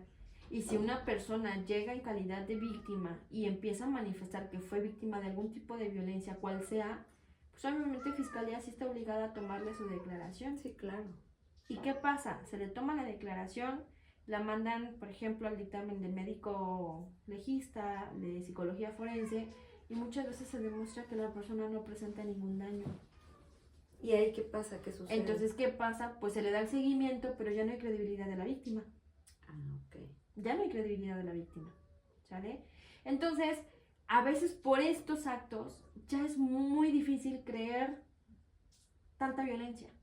Y si una persona llega en calidad de víctima y empieza a manifestar que fue víctima de algún tipo de violencia, cual sea, pues obviamente Fiscalía sí está obligada a tomarle su declaración. Sí, claro. ¿Y qué pasa? Se le toma la declaración, la mandan, por ejemplo, al dictamen del médico legista, de psicología forense, y muchas veces se demuestra que la persona no presenta ningún daño. ¿Y ahí qué pasa? ¿Qué sucede? Entonces, ¿qué pasa? Pues se le da el seguimiento, pero ya no hay credibilidad de la víctima. Ok. Ya no hay credibilidad de la víctima, ¿sale? Entonces, a veces por estos actos ya es muy difícil creer tanta violencia,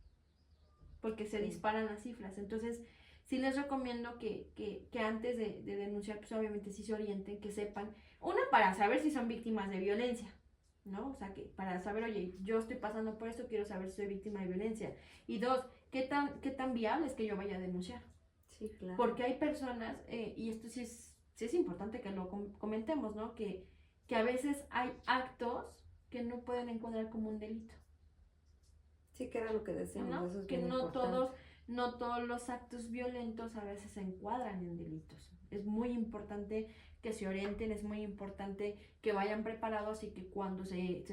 porque se disparan las cifras. Entonces, sí les recomiendo que antes de denunciar, pues obviamente sí se orienten, que sepan, una, para saber si son víctimas de violencia, ¿no? O sea, que para saber, oye, yo estoy pasando por esto, quiero saber si soy víctima de violencia. Y dos, ¿qué tan viable es que yo vaya a denunciar? Sí, claro. Porque hay personas, y esto sí es importante que lo comentemos, ¿no? Que a veces hay actos que no pueden encuadrar como un delito. Sí, que era lo que decíamos, ¿No? eso es Que bien no importante. todos los actos violentos a veces se encuadran en delitos. Es muy importante que se orienten, es muy importante que vayan preparados y que cuando se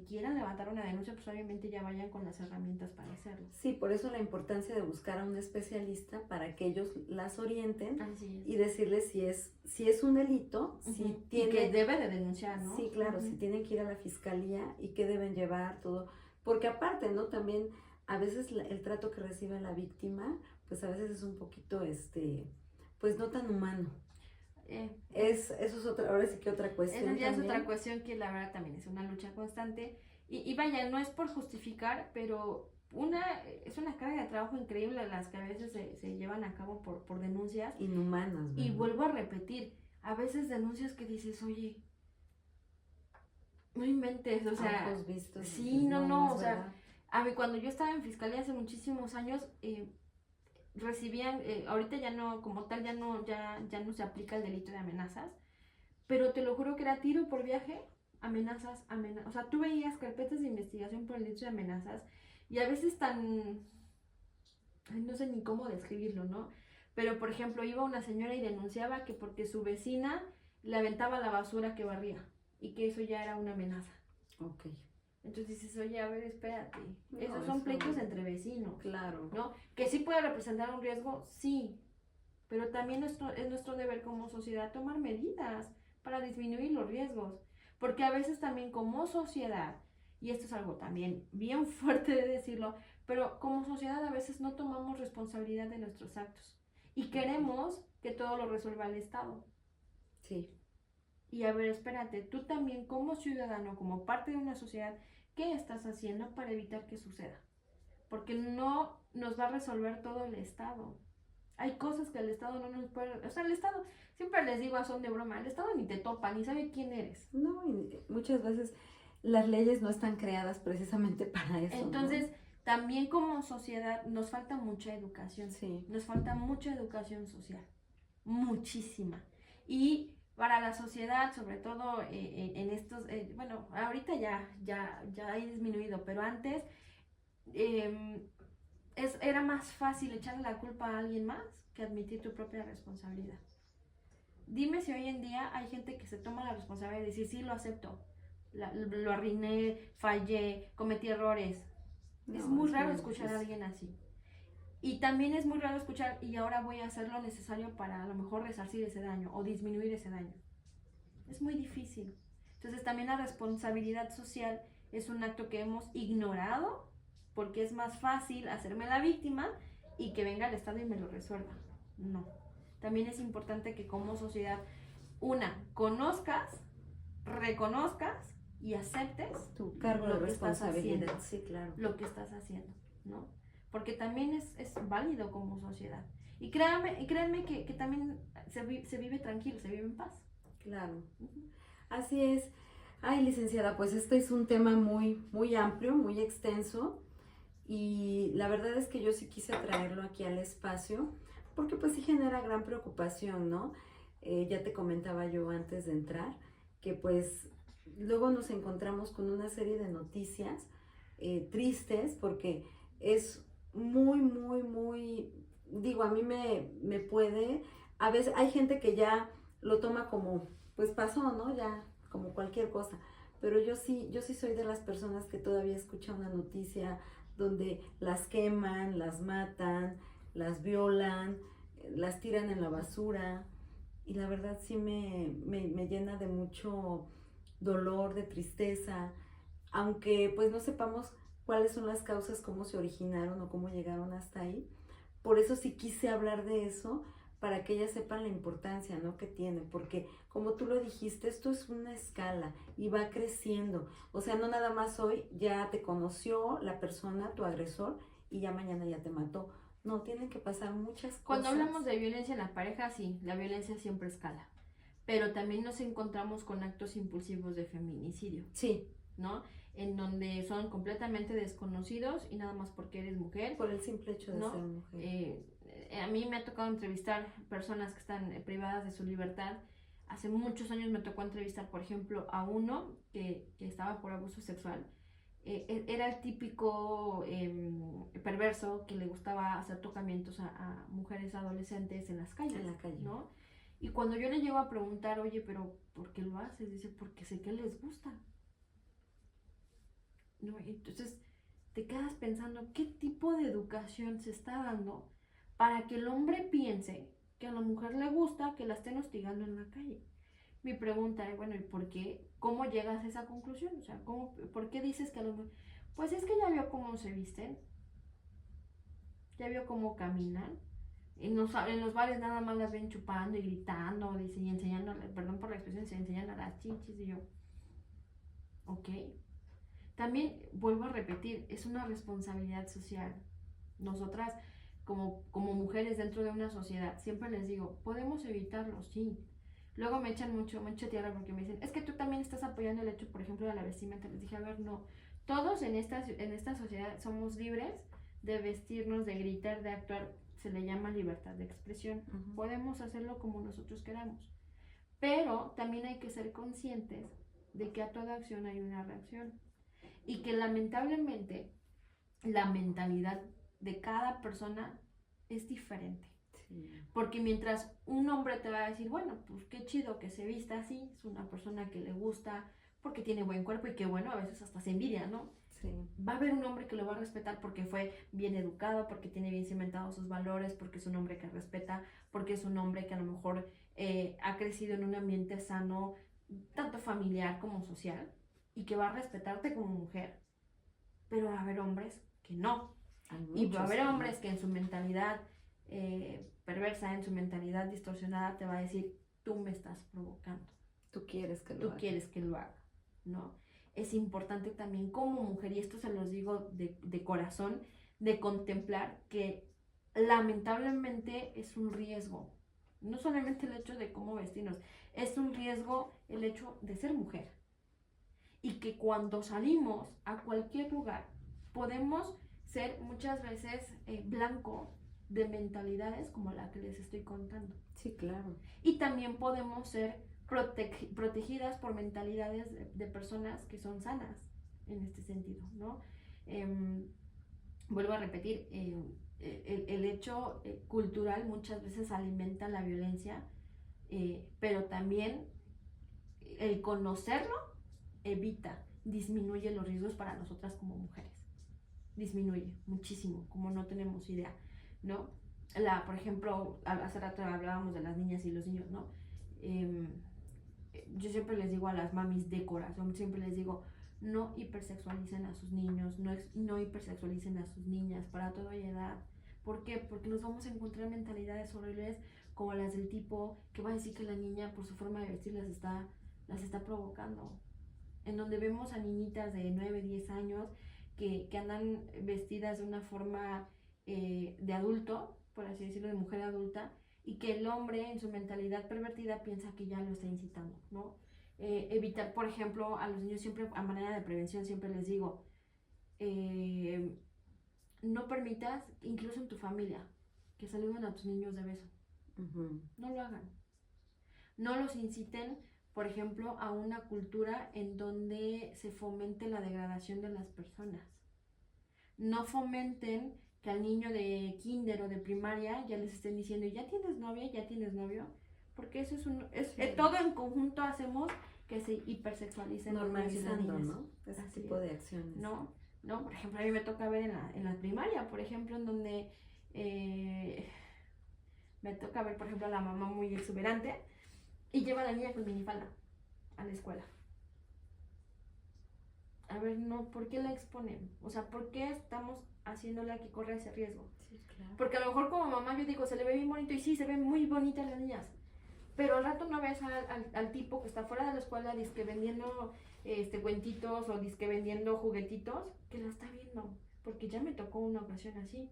quieran levantar una denuncia, pues obviamente ya vayan con las herramientas para hacerlo. Sí, por eso la importancia de buscar a un especialista para que ellos las orienten. Así es. Y decirles si es un delito, si tiene... Y que debe de denunciar, ¿no? Sí, claro, si tienen que ir a la fiscalía y qué deben llevar, todo. Porque aparte, ¿no? También a veces el trato que recibe la víctima, pues a veces es un poquito, pues no tan humano. Eso es otra, ahora sí que otra cuestión. Esa ya también. es otra cuestión que la verdad también es una lucha constante. Y vaya, no es por justificar, pero es una carga de trabajo increíble las que a veces se llevan a cabo por denuncias. Inhumanas, ¿verdad? Y vuelvo a repetir, a veces denuncias que dices, oye, no inventes, o sea, ojos vistos, sí, dices, no, es o sea, verdad. a mí cuando yo estaba en fiscalía hace muchísimos años, recibían, ahorita ya no, como tal, ya no se aplica el delito de amenazas, pero te lo juro que era tiro por viaje, amenazas, o sea, tú veías carpetas de investigación por el delito de amenazas, y a veces no sé ni cómo describirlo, ¿no? Pero, por ejemplo, iba una señora y denunciaba que porque su vecina le aventaba la basura que barría, y que eso ya era una amenaza. Ok. Entonces dices, oye, a ver, espérate, No, esos son eso- pleitos entre vecinos, Claro. ¿no? Que sí puede representar un riesgo, sí, pero también es nuestro deber como sociedad tomar medidas para disminuir los riesgos, porque a veces también como sociedad, y esto es algo también bien fuerte de decirlo, pero como sociedad a veces no tomamos responsabilidad de nuestros actos y queremos que todo lo resuelva el Estado. Sí. Y a ver, espérate, tú también como ciudadano, como parte de una sociedad, qué estás haciendo para evitar que suceda. Porque no nos va a resolver todo el Estado. Hay cosas que el Estado no nos puede... O sea, el Estado, siempre les digo a son de broma, el Estado ni te topa, ni sabe quién eres. No, y muchas veces las leyes no están creadas precisamente para eso. Entonces, ¿no? también como sociedad nos falta mucha educación. Sí. Nos falta mucha educación social. Muchísima. Y para la sociedad, sobre todo en estos... bueno, ahorita ya ha disminuido, pero antes... era más fácil echarle la culpa a alguien más que admitir tu propia responsabilidad. Dime si hoy en día hay gente que se toma la responsabilidad de decir, sí, lo acepto, lo arruiné, fallé, cometí errores. No, es muy raro escuchar a alguien así. Y también es muy raro escuchar, y ahora voy a hacer lo necesario para a lo mejor resarcir ese daño o disminuir ese daño. Es muy difícil. Entonces también la responsabilidad social es un acto que hemos ignorado porque es más fácil hacerme la víctima y que venga el Estado y me lo resuelva. No. También es importante que como sociedad, conozcas, reconozcas y aceptes tu cargo de responsabilidad. Sí, claro. Lo que estás haciendo, ¿no? Porque también es válido como sociedad. Y créanme que también se vive tranquilo, se vive en paz. Claro. Así es. Ay, licenciada, pues este es un tema muy, muy amplio, muy extenso. Y la verdad es que yo sí quise traerlo aquí al espacio, porque pues sí genera gran preocupación, ¿no? Ya te comentaba yo antes de entrar, que pues luego nos encontramos con una serie de noticias tristes, porque es muy, muy, muy, digo, a mí me puede, a veces hay gente que ya lo toma como, pues pasó, ¿no? Ya, como cualquier cosa, pero yo sí soy de las personas que todavía escucha una noticia donde las queman, las matan, las violan, las tiran en la basura, y la verdad sí me llena de mucho dolor, de tristeza, aunque pues no sepamos cuáles son las causas, cómo se originaron o cómo llegaron hasta ahí. Por eso sí quise hablar de eso, para que ellas sepan la importancia, ¿no?, que tiene, porque como tú lo dijiste, esto es una escala y va creciendo. O sea, no nada más hoy ya te conoció la persona, tu agresor, y ya mañana ya te mató. No, tienen que pasar muchas cosas. Cuando hablamos de violencia en la pareja, sí, la violencia siempre escala. Pero también nos encontramos con actos impulsivos de feminicidio. Sí. ¿No? En donde son completamente desconocidos y nada más porque eres mujer. Por el simple hecho de ser mujer. A mí me ha tocado entrevistar personas que están privadas de su libertad. Hace muchos años me tocó entrevistar, por ejemplo, a uno que estaba por abuso sexual. Era el típico perverso que le gustaba hacer tocamientos a mujeres adolescentes en las calles. En la calle. ¿No? Y cuando yo le llego a preguntar, oye, pero ¿por qué lo haces? Dice, porque sé que les gusta. ¿No? Entonces te quedas pensando qué tipo de educación se está dando para que el hombre piense que a la mujer le gusta que la estén hostigando en la calle. Mi pregunta es, bueno, ¿y por qué? ¿Cómo llegas a esa conclusión? O sea, ¿por qué dices que a la mujer? Pues es que ya vio cómo se visten, ya vio cómo caminan. En los bares nada más las ven chupando y gritando, dice, y enseñando, perdón por la expresión, se enseñan a las chichis, y yo, ok. También, vuelvo a repetir, es una responsabilidad social. Nosotras, como mujeres dentro de una sociedad, siempre les digo, podemos evitarlo, sí. Luego me echan mucha tierra porque me dicen, es que tú también estás apoyando el hecho, por ejemplo, de la vestimenta. Les dije, a ver, no. Todos en esta sociedad somos libres de vestirnos, de gritar, de actuar. Se le llama libertad de expresión. Uh-huh. Podemos hacerlo como nosotros queramos. Pero también hay que ser conscientes de que a toda acción hay una reacción. Y que lamentablemente la mentalidad de cada persona es diferente. Sí. Porque mientras un hombre te va a decir, bueno, pues qué chido que se vista así, es una persona que le gusta porque tiene buen cuerpo y que bueno, a veces hasta se envidia, ¿no? Sí. Va a haber un hombre que lo va a respetar porque fue bien educado, porque tiene bien cimentados sus valores, porque es un hombre que respeta, porque es un hombre que a lo mejor ha crecido en un ambiente sano, tanto familiar como social, y que va a respetarte como mujer. Pero va a haber hombres que no. Y va a haber hombres que en su mentalidad perversa, en su mentalidad distorsionada, te va a decir, tú me estás provocando. Tú quieres que lo haga. Tú quieres que lo haga, ¿no? es importante también como mujer, y esto se los digo de corazón, de contemplar que lamentablemente es un riesgo. No solamente el hecho de cómo vestirnos, es un riesgo el hecho de ser mujer. Y que cuando salimos a cualquier lugar podemos ser muchas veces blanco de mentalidades como la que les estoy contando. Sí, claro. Y también podemos ser protegidas por mentalidades de personas que son sanas en este sentido, ¿no? Vuelvo a repetir, el hecho cultural muchas veces alimenta la violencia, pero también el conocerlo evita, disminuye los riesgos para nosotras como mujeres. Disminuye muchísimo, como no tenemos idea, ¿no? Por ejemplo, hace rato hablábamos de las niñas y los niños, ¿no? Yo siempre les digo a las mamis de corazón, siempre les digo, no hipersexualicen a sus niños, no hipersexualicen a sus niñas para toda edad. ¿Por qué? Porque nos vamos a encontrar mentalidades horribles como las del tipo que va a decir que la niña por su forma de vestir las está provocando. En donde vemos a niñitas de 9, 10 años que andan vestidas de una forma de adulto, por así decirlo, de mujer adulta, y que el hombre en su mentalidad pervertida piensa que ya lo está incitando, ¿no? Evitar, por ejemplo, a los niños siempre, a manera de prevención, siempre les digo, no permitas, incluso en tu familia, que saluden a tus niños de beso. Uh-huh. No lo hagan. No los inciten, por ejemplo, a una cultura en donde se fomente la degradación de las personas. No fomenten que al niño de kinder o de primaria ya les estén diciendo, ¿ya tienes novia? ¿Ya tienes novio? Porque eso sí. Todo en conjunto hacemos que se hipersexualicen. Normalizando, ¿no? Ese tipo de acciones. No, por ejemplo, a mí me toca ver en la primaria, por ejemplo, en donde me toca ver, por ejemplo, a la mamá muy exuberante y lleva a la niña con minifalda a la escuela. A ver, no, ¿por qué la exponen? O sea, ¿por qué estamos haciéndole que corra ese riesgo? Sí, claro. Porque a lo mejor como mamá yo digo, se le ve bien bonito, y sí, se ven muy bonitas las niñas, pero al rato no ves al tipo que está fuera de la escuela disque vendiendo cuentitos o disque vendiendo juguetitos, que la está viendo, porque ya me tocó una ocasión así.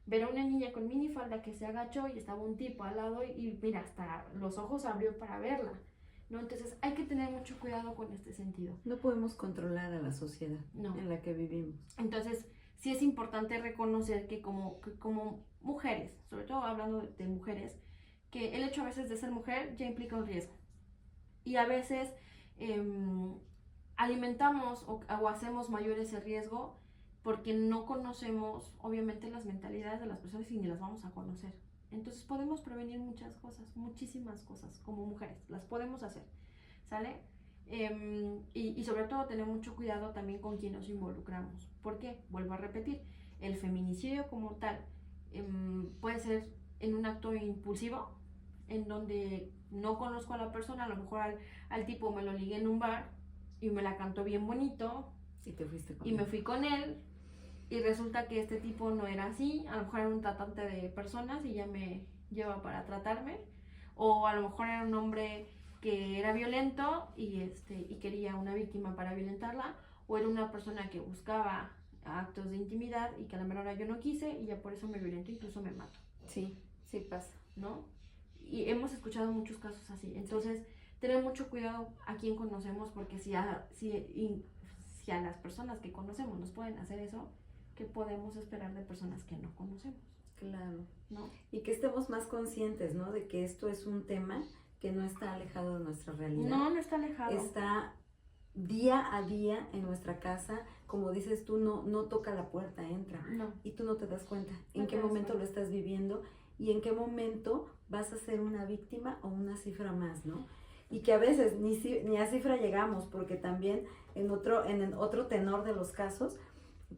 Ver a una niña con minifalda que se agachó y estaba un tipo al lado y mira, hasta los ojos abrió para verla, ¿no? Entonces hay que tener mucho cuidado con este sentido. No podemos controlar a la sociedad en la que vivimos. Entonces sí es importante reconocer que como mujeres, sobre todo hablando de mujeres, que el hecho a veces de ser mujer ya implica un riesgo. Y a veces alimentamos o hacemos mayor ese riesgo porque no conocemos, obviamente, las mentalidades de las personas y ni las vamos a conocer. Entonces podemos prevenir muchas cosas, muchísimas cosas como mujeres, las podemos hacer, ¿sale? Y sobre todo tener mucho cuidado también con quien nos involucramos. ¿Por qué? Vuelvo a repetir, el feminicidio como tal puede ser en un acto impulsivo, en donde no conozco a la persona, a lo mejor al tipo me lo ligué en un bar y me la cantó bien bonito y te fuiste con él. Me fui con él y resulta que este tipo no era así, a lo mejor era un tratante de personas y ya me lleva para tratarme, o a lo mejor era un hombre que era violento y quería una víctima para violentarla, o era una persona que buscaba actos de intimidad y que a la menor hora yo no quise y ya por eso me violentó, incluso me mató. Sí pasa, ¿no? Y hemos escuchado muchos casos así. Entonces, tener mucho cuidado a quién conocemos, porque si a las personas que conocemos nos pueden hacer eso, ¿qué podemos esperar de personas que no conocemos? Claro. ¿No? Y que estemos más conscientes, ¿no? De que esto es un tema que no está alejado de nuestra realidad. No está alejado. Está día a día en nuestra casa. Como dices tú, no toca la puerta, entra. No. Y tú no te das cuenta en qué momento lo estás viviendo y en qué momento vas a ser una víctima o una cifra más, ¿no? Y que a veces ni a cifra llegamos, porque también en otro tenor de los casos,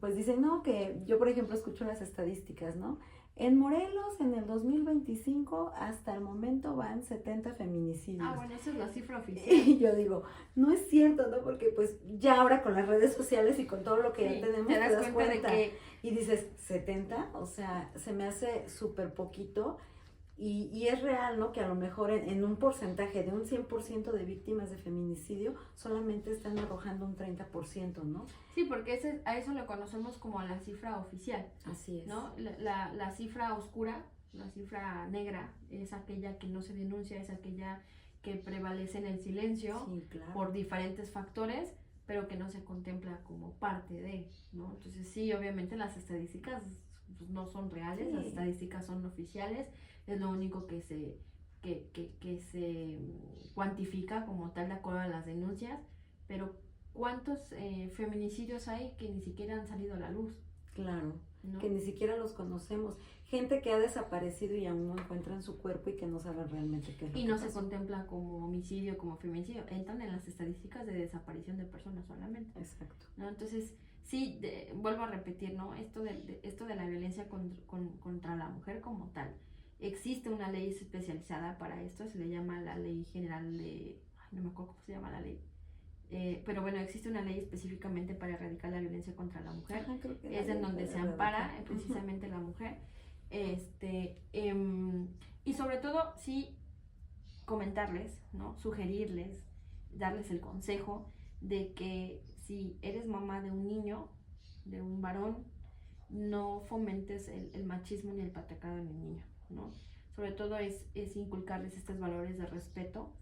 pues dicen, no, que yo por ejemplo escucho las estadísticas, ¿no? En Morelos en el 2025 hasta el momento van 70 feminicidios. Bueno, esa es la cifra oficial. Y yo digo, no es cierto, ¿no? Porque pues ya ahora con las redes sociales y con todo lo que ya tenemos, te das cuenta de que... Y dices, 70, o sea, se me hace súper poquito. Y es real, ¿no? Que a lo mejor en un porcentaje de un 100% de víctimas de feminicidio, solamente están arrojando un 30%, ¿no? Sí, porque a eso lo conocemos como la cifra oficial. Así es. ¿No? La cifra oscura, la cifra negra, es aquella que no se denuncia, es aquella que prevalece en el silencio, sí, claro, por diferentes factores, pero que no se contempla como parte de, ¿no? Entonces sí, obviamente las estadísticas pues, no son reales, sí, las estadísticas son oficiales, es lo único que se cuantifica como tal de acuerdo a las denuncias, pero ¿cuántos feminicidios hay que ni siquiera han salido a la luz? Claro, ¿no? Que ni siquiera los conocemos. Gente que ha desaparecido y aún no encuentran su cuerpo y que no saben realmente qué es lo y que no pasó. se contempla como homicidio, como feminicidio, entran en las estadísticas de desaparición de personas solamente. Exacto. ¿No? Entonces, sí, vuelvo a repetir, ¿no? Esto de la violencia contra la mujer como tal. Existe una ley especializada para esto, se le llama la Ley General de... Ay, no me acuerdo cómo se llama la ley. Pero bueno, existe una ley específicamente para erradicar la violencia contra la mujer. Ajá, creo que es en donde se ampara precisamente la mujer. Y sobre todo, sí, comentarles, ¿no? Sugerirles, darles el consejo de que si eres mamá de un niño, de un varón, no fomentes el machismo ni el patriarcado en el niño, ¿no? Sobre todo es inculcarles estos valores de respeto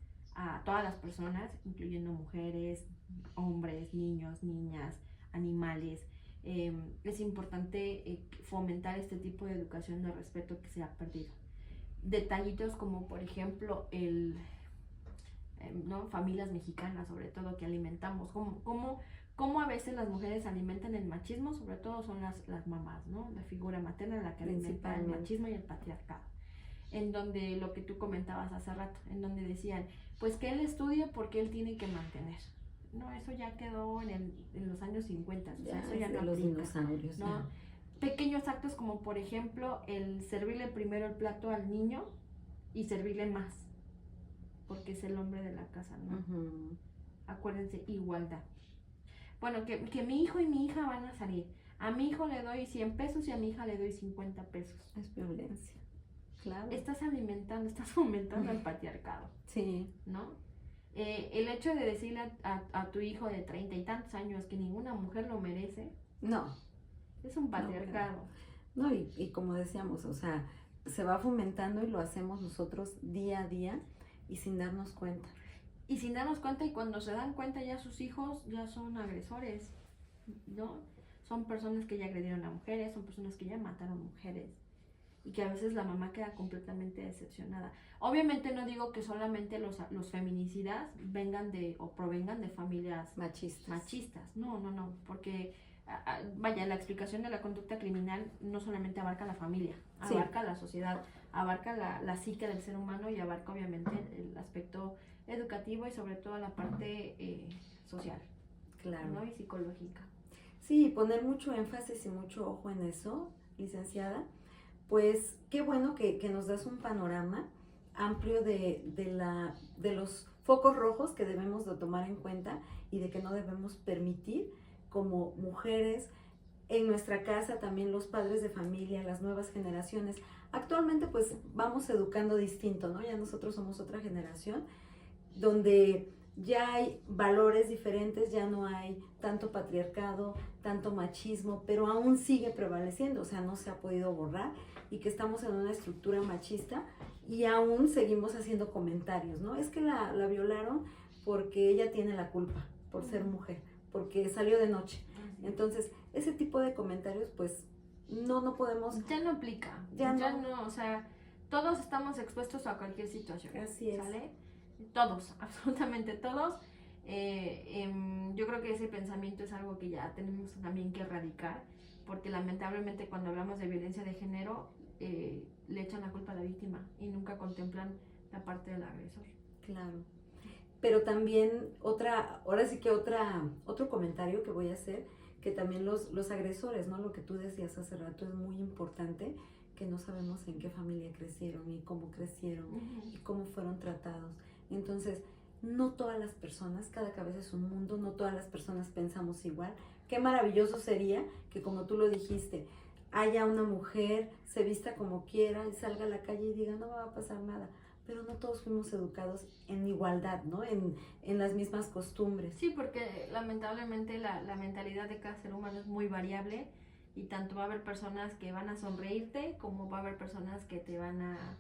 a todas las personas, incluyendo mujeres, hombres, niños, niñas, animales. Es importante fomentar este tipo de educación de respeto que se ha perdido. Detallitos como por ejemplo ¿no? Familias mexicanas sobre todo que alimentamos, cómo a veces las mujeres alimentan el machismo, sobre todo son las mamás, ¿no? La figura materna la que alimenta el machismo y el patriarcado. En donde lo que tú comentabas hace rato, en donde decían, pues que él estudie porque él tiene que mantener. No, eso ya quedó en los años 50, o sea, eso ya no los aplica, dinosaurios, ¿no? ya. Pequeños actos como por ejemplo el servirle primero el plato al niño y servirle más, porque es el hombre de la casa, ¿no? Uh-huh. Acuérdense, igualdad. Bueno, que mi hijo y mi hija van a salir. A mi hijo le doy 100 pesos y a mi hija le doy 50 pesos. Es violencia. Claro. Estás alimentando, estás fomentando el patriarcado. Sí. ¿No? El hecho de decirle a tu hijo de 30 y tantos años que ninguna mujer lo merece. No. Es un patriarcado. No, y como decíamos, o sea, se va fomentando y lo hacemos nosotros día a día y sin darnos cuenta. Y sin darnos cuenta, y cuando se dan cuenta ya sus hijos ya son agresores, ¿no? Son personas que ya agredieron a mujeres, son personas que ya mataron mujeres. Y que a veces la mamá queda completamente decepcionada. Obviamente no digo que solamente los feminicidas vengan o provengan de familias machistas. No, porque vaya, la explicación de la conducta criminal no solamente abarca la familia, abarca la sociedad, abarca la psique del ser humano y abarca obviamente el aspecto educativo y sobre todo la parte social, claro, ¿no? Y psicológica. Sí, poner mucho énfasis y mucho ojo en eso, licenciada. Pues qué bueno que nos das un panorama amplio de los focos rojos que debemos de tomar en cuenta y de que no debemos permitir como mujeres en nuestra casa, también los padres de familia, las nuevas generaciones. Actualmente pues vamos educando distinto, ¿no? Ya nosotros somos otra generación donde ya hay valores diferentes, ya no hay tanto patriarcado, tanto machismo, pero aún sigue prevaleciendo, o sea, no se ha podido borrar y que estamos en una estructura machista y aún seguimos haciendo comentarios, ¿no? Es que la violaron porque ella tiene la culpa, por ser mujer, porque salió de noche. Entonces, ese tipo de comentarios, pues, no podemos... Ya no aplica, ya no, o sea, todos estamos expuestos a cualquier situación. Así es. ¿Sale? Todos, absolutamente todos. Yo creo que ese pensamiento es algo que ya tenemos también que erradicar, porque lamentablemente cuando hablamos de violencia de género le echan la culpa a la víctima y nunca contemplan la parte del agresor. Claro. Pero también otro comentario que voy a hacer, que también los agresores, ¿no? Lo que tú decías hace rato es muy importante, que no sabemos en qué familia crecieron y cómo crecieron y cómo fueron tratados. Entonces, no todas las personas, cada cabeza es un mundo, no todas las personas pensamos igual. Qué maravilloso sería que, como tú lo dijiste, haya una mujer, se vista como quiera y salga a la calle y diga, no me va a pasar nada. Pero no todos fuimos educados en igualdad, ¿no? En las mismas costumbres. Sí, porque lamentablemente la mentalidad de cada ser humano es muy variable y tanto va a haber personas que van a sonreírte como va a haber personas que te van a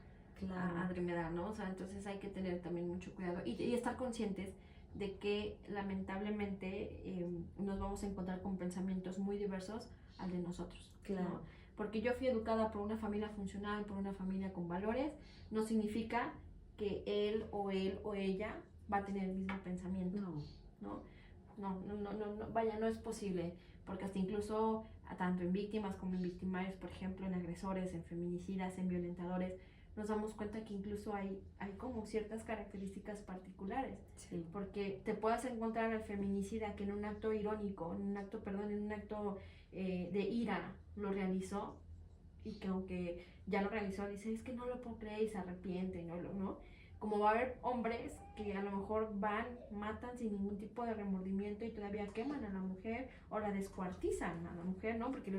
agremiar, ¿no? O sea, entonces hay que tener también mucho cuidado y estar conscientes de que lamentablemente nos vamos a encontrar con pensamientos muy diversos al de nosotros, ¿no? Porque yo fui educada por una familia funcional, por una familia con valores, no significa que él o ella va a tener el mismo pensamiento, ¿no? Vaya, no es posible, porque hasta incluso tanto en víctimas como en victimarios, por ejemplo, en agresores, en feminicidas, en violentadores, nos damos cuenta que incluso hay como ciertas características particulares, porque te puedes encontrar al feminicida que en un acto irónico, en un acto de ira lo realizó, y que aunque ya lo realizó dice, es que no lo puedo creer y se arrepiente, ¿no? Como va a haber hombres que a lo mejor matan sin ningún tipo de remordimiento y todavía queman a la mujer o la descuartizan a la mujer, ¿no? Porque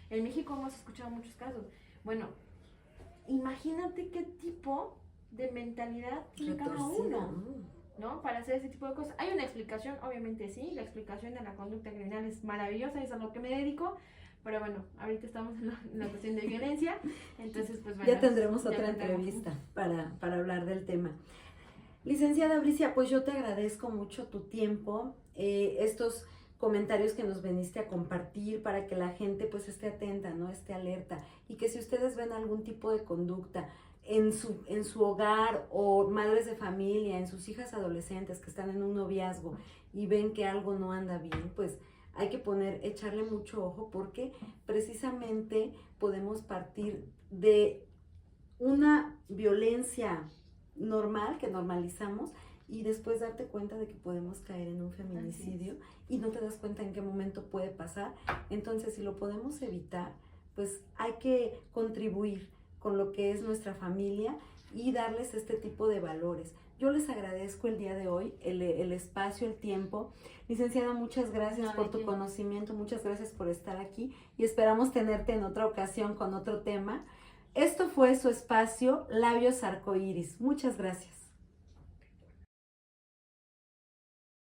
en México hemos escuchado muchos casos. Bueno, imagínate qué tipo de mentalidad tiene cada uno, ¿no? Para hacer ese tipo de cosas. Hay una explicación, obviamente sí, la explicación de la conducta criminal es maravillosa, es a lo que me dedico, pero bueno, ahorita estamos en la cuestión de violencia, entonces pues bueno. Ya tendremos otra entrevista para hablar del tema. Licenciada Bricia, pues yo te agradezco mucho tu tiempo, estos comentarios que nos veniste a compartir para que la gente pues esté atenta, ¿no? Esté alerta, y que si ustedes ven algún tipo de conducta en su hogar, o madres de familia, en sus hijas adolescentes que están en un noviazgo y ven que algo no anda bien, pues hay que echarle mucho ojo, porque precisamente podemos partir de una violencia normal que normalizamos y después darte cuenta de que podemos caer en un feminicidio y no te das cuenta en qué momento puede pasar. Entonces, si lo podemos evitar, pues hay que contribuir con lo que es nuestra familia y darles este tipo de valores. Yo les agradezco el día de hoy, el espacio, el tiempo. Licenciada, muchas gracias por tu conocimiento, muchas gracias por estar aquí y esperamos tenerte en otra ocasión con otro tema. Esto fue su espacio Labios Arcoíris. Muchas gracias.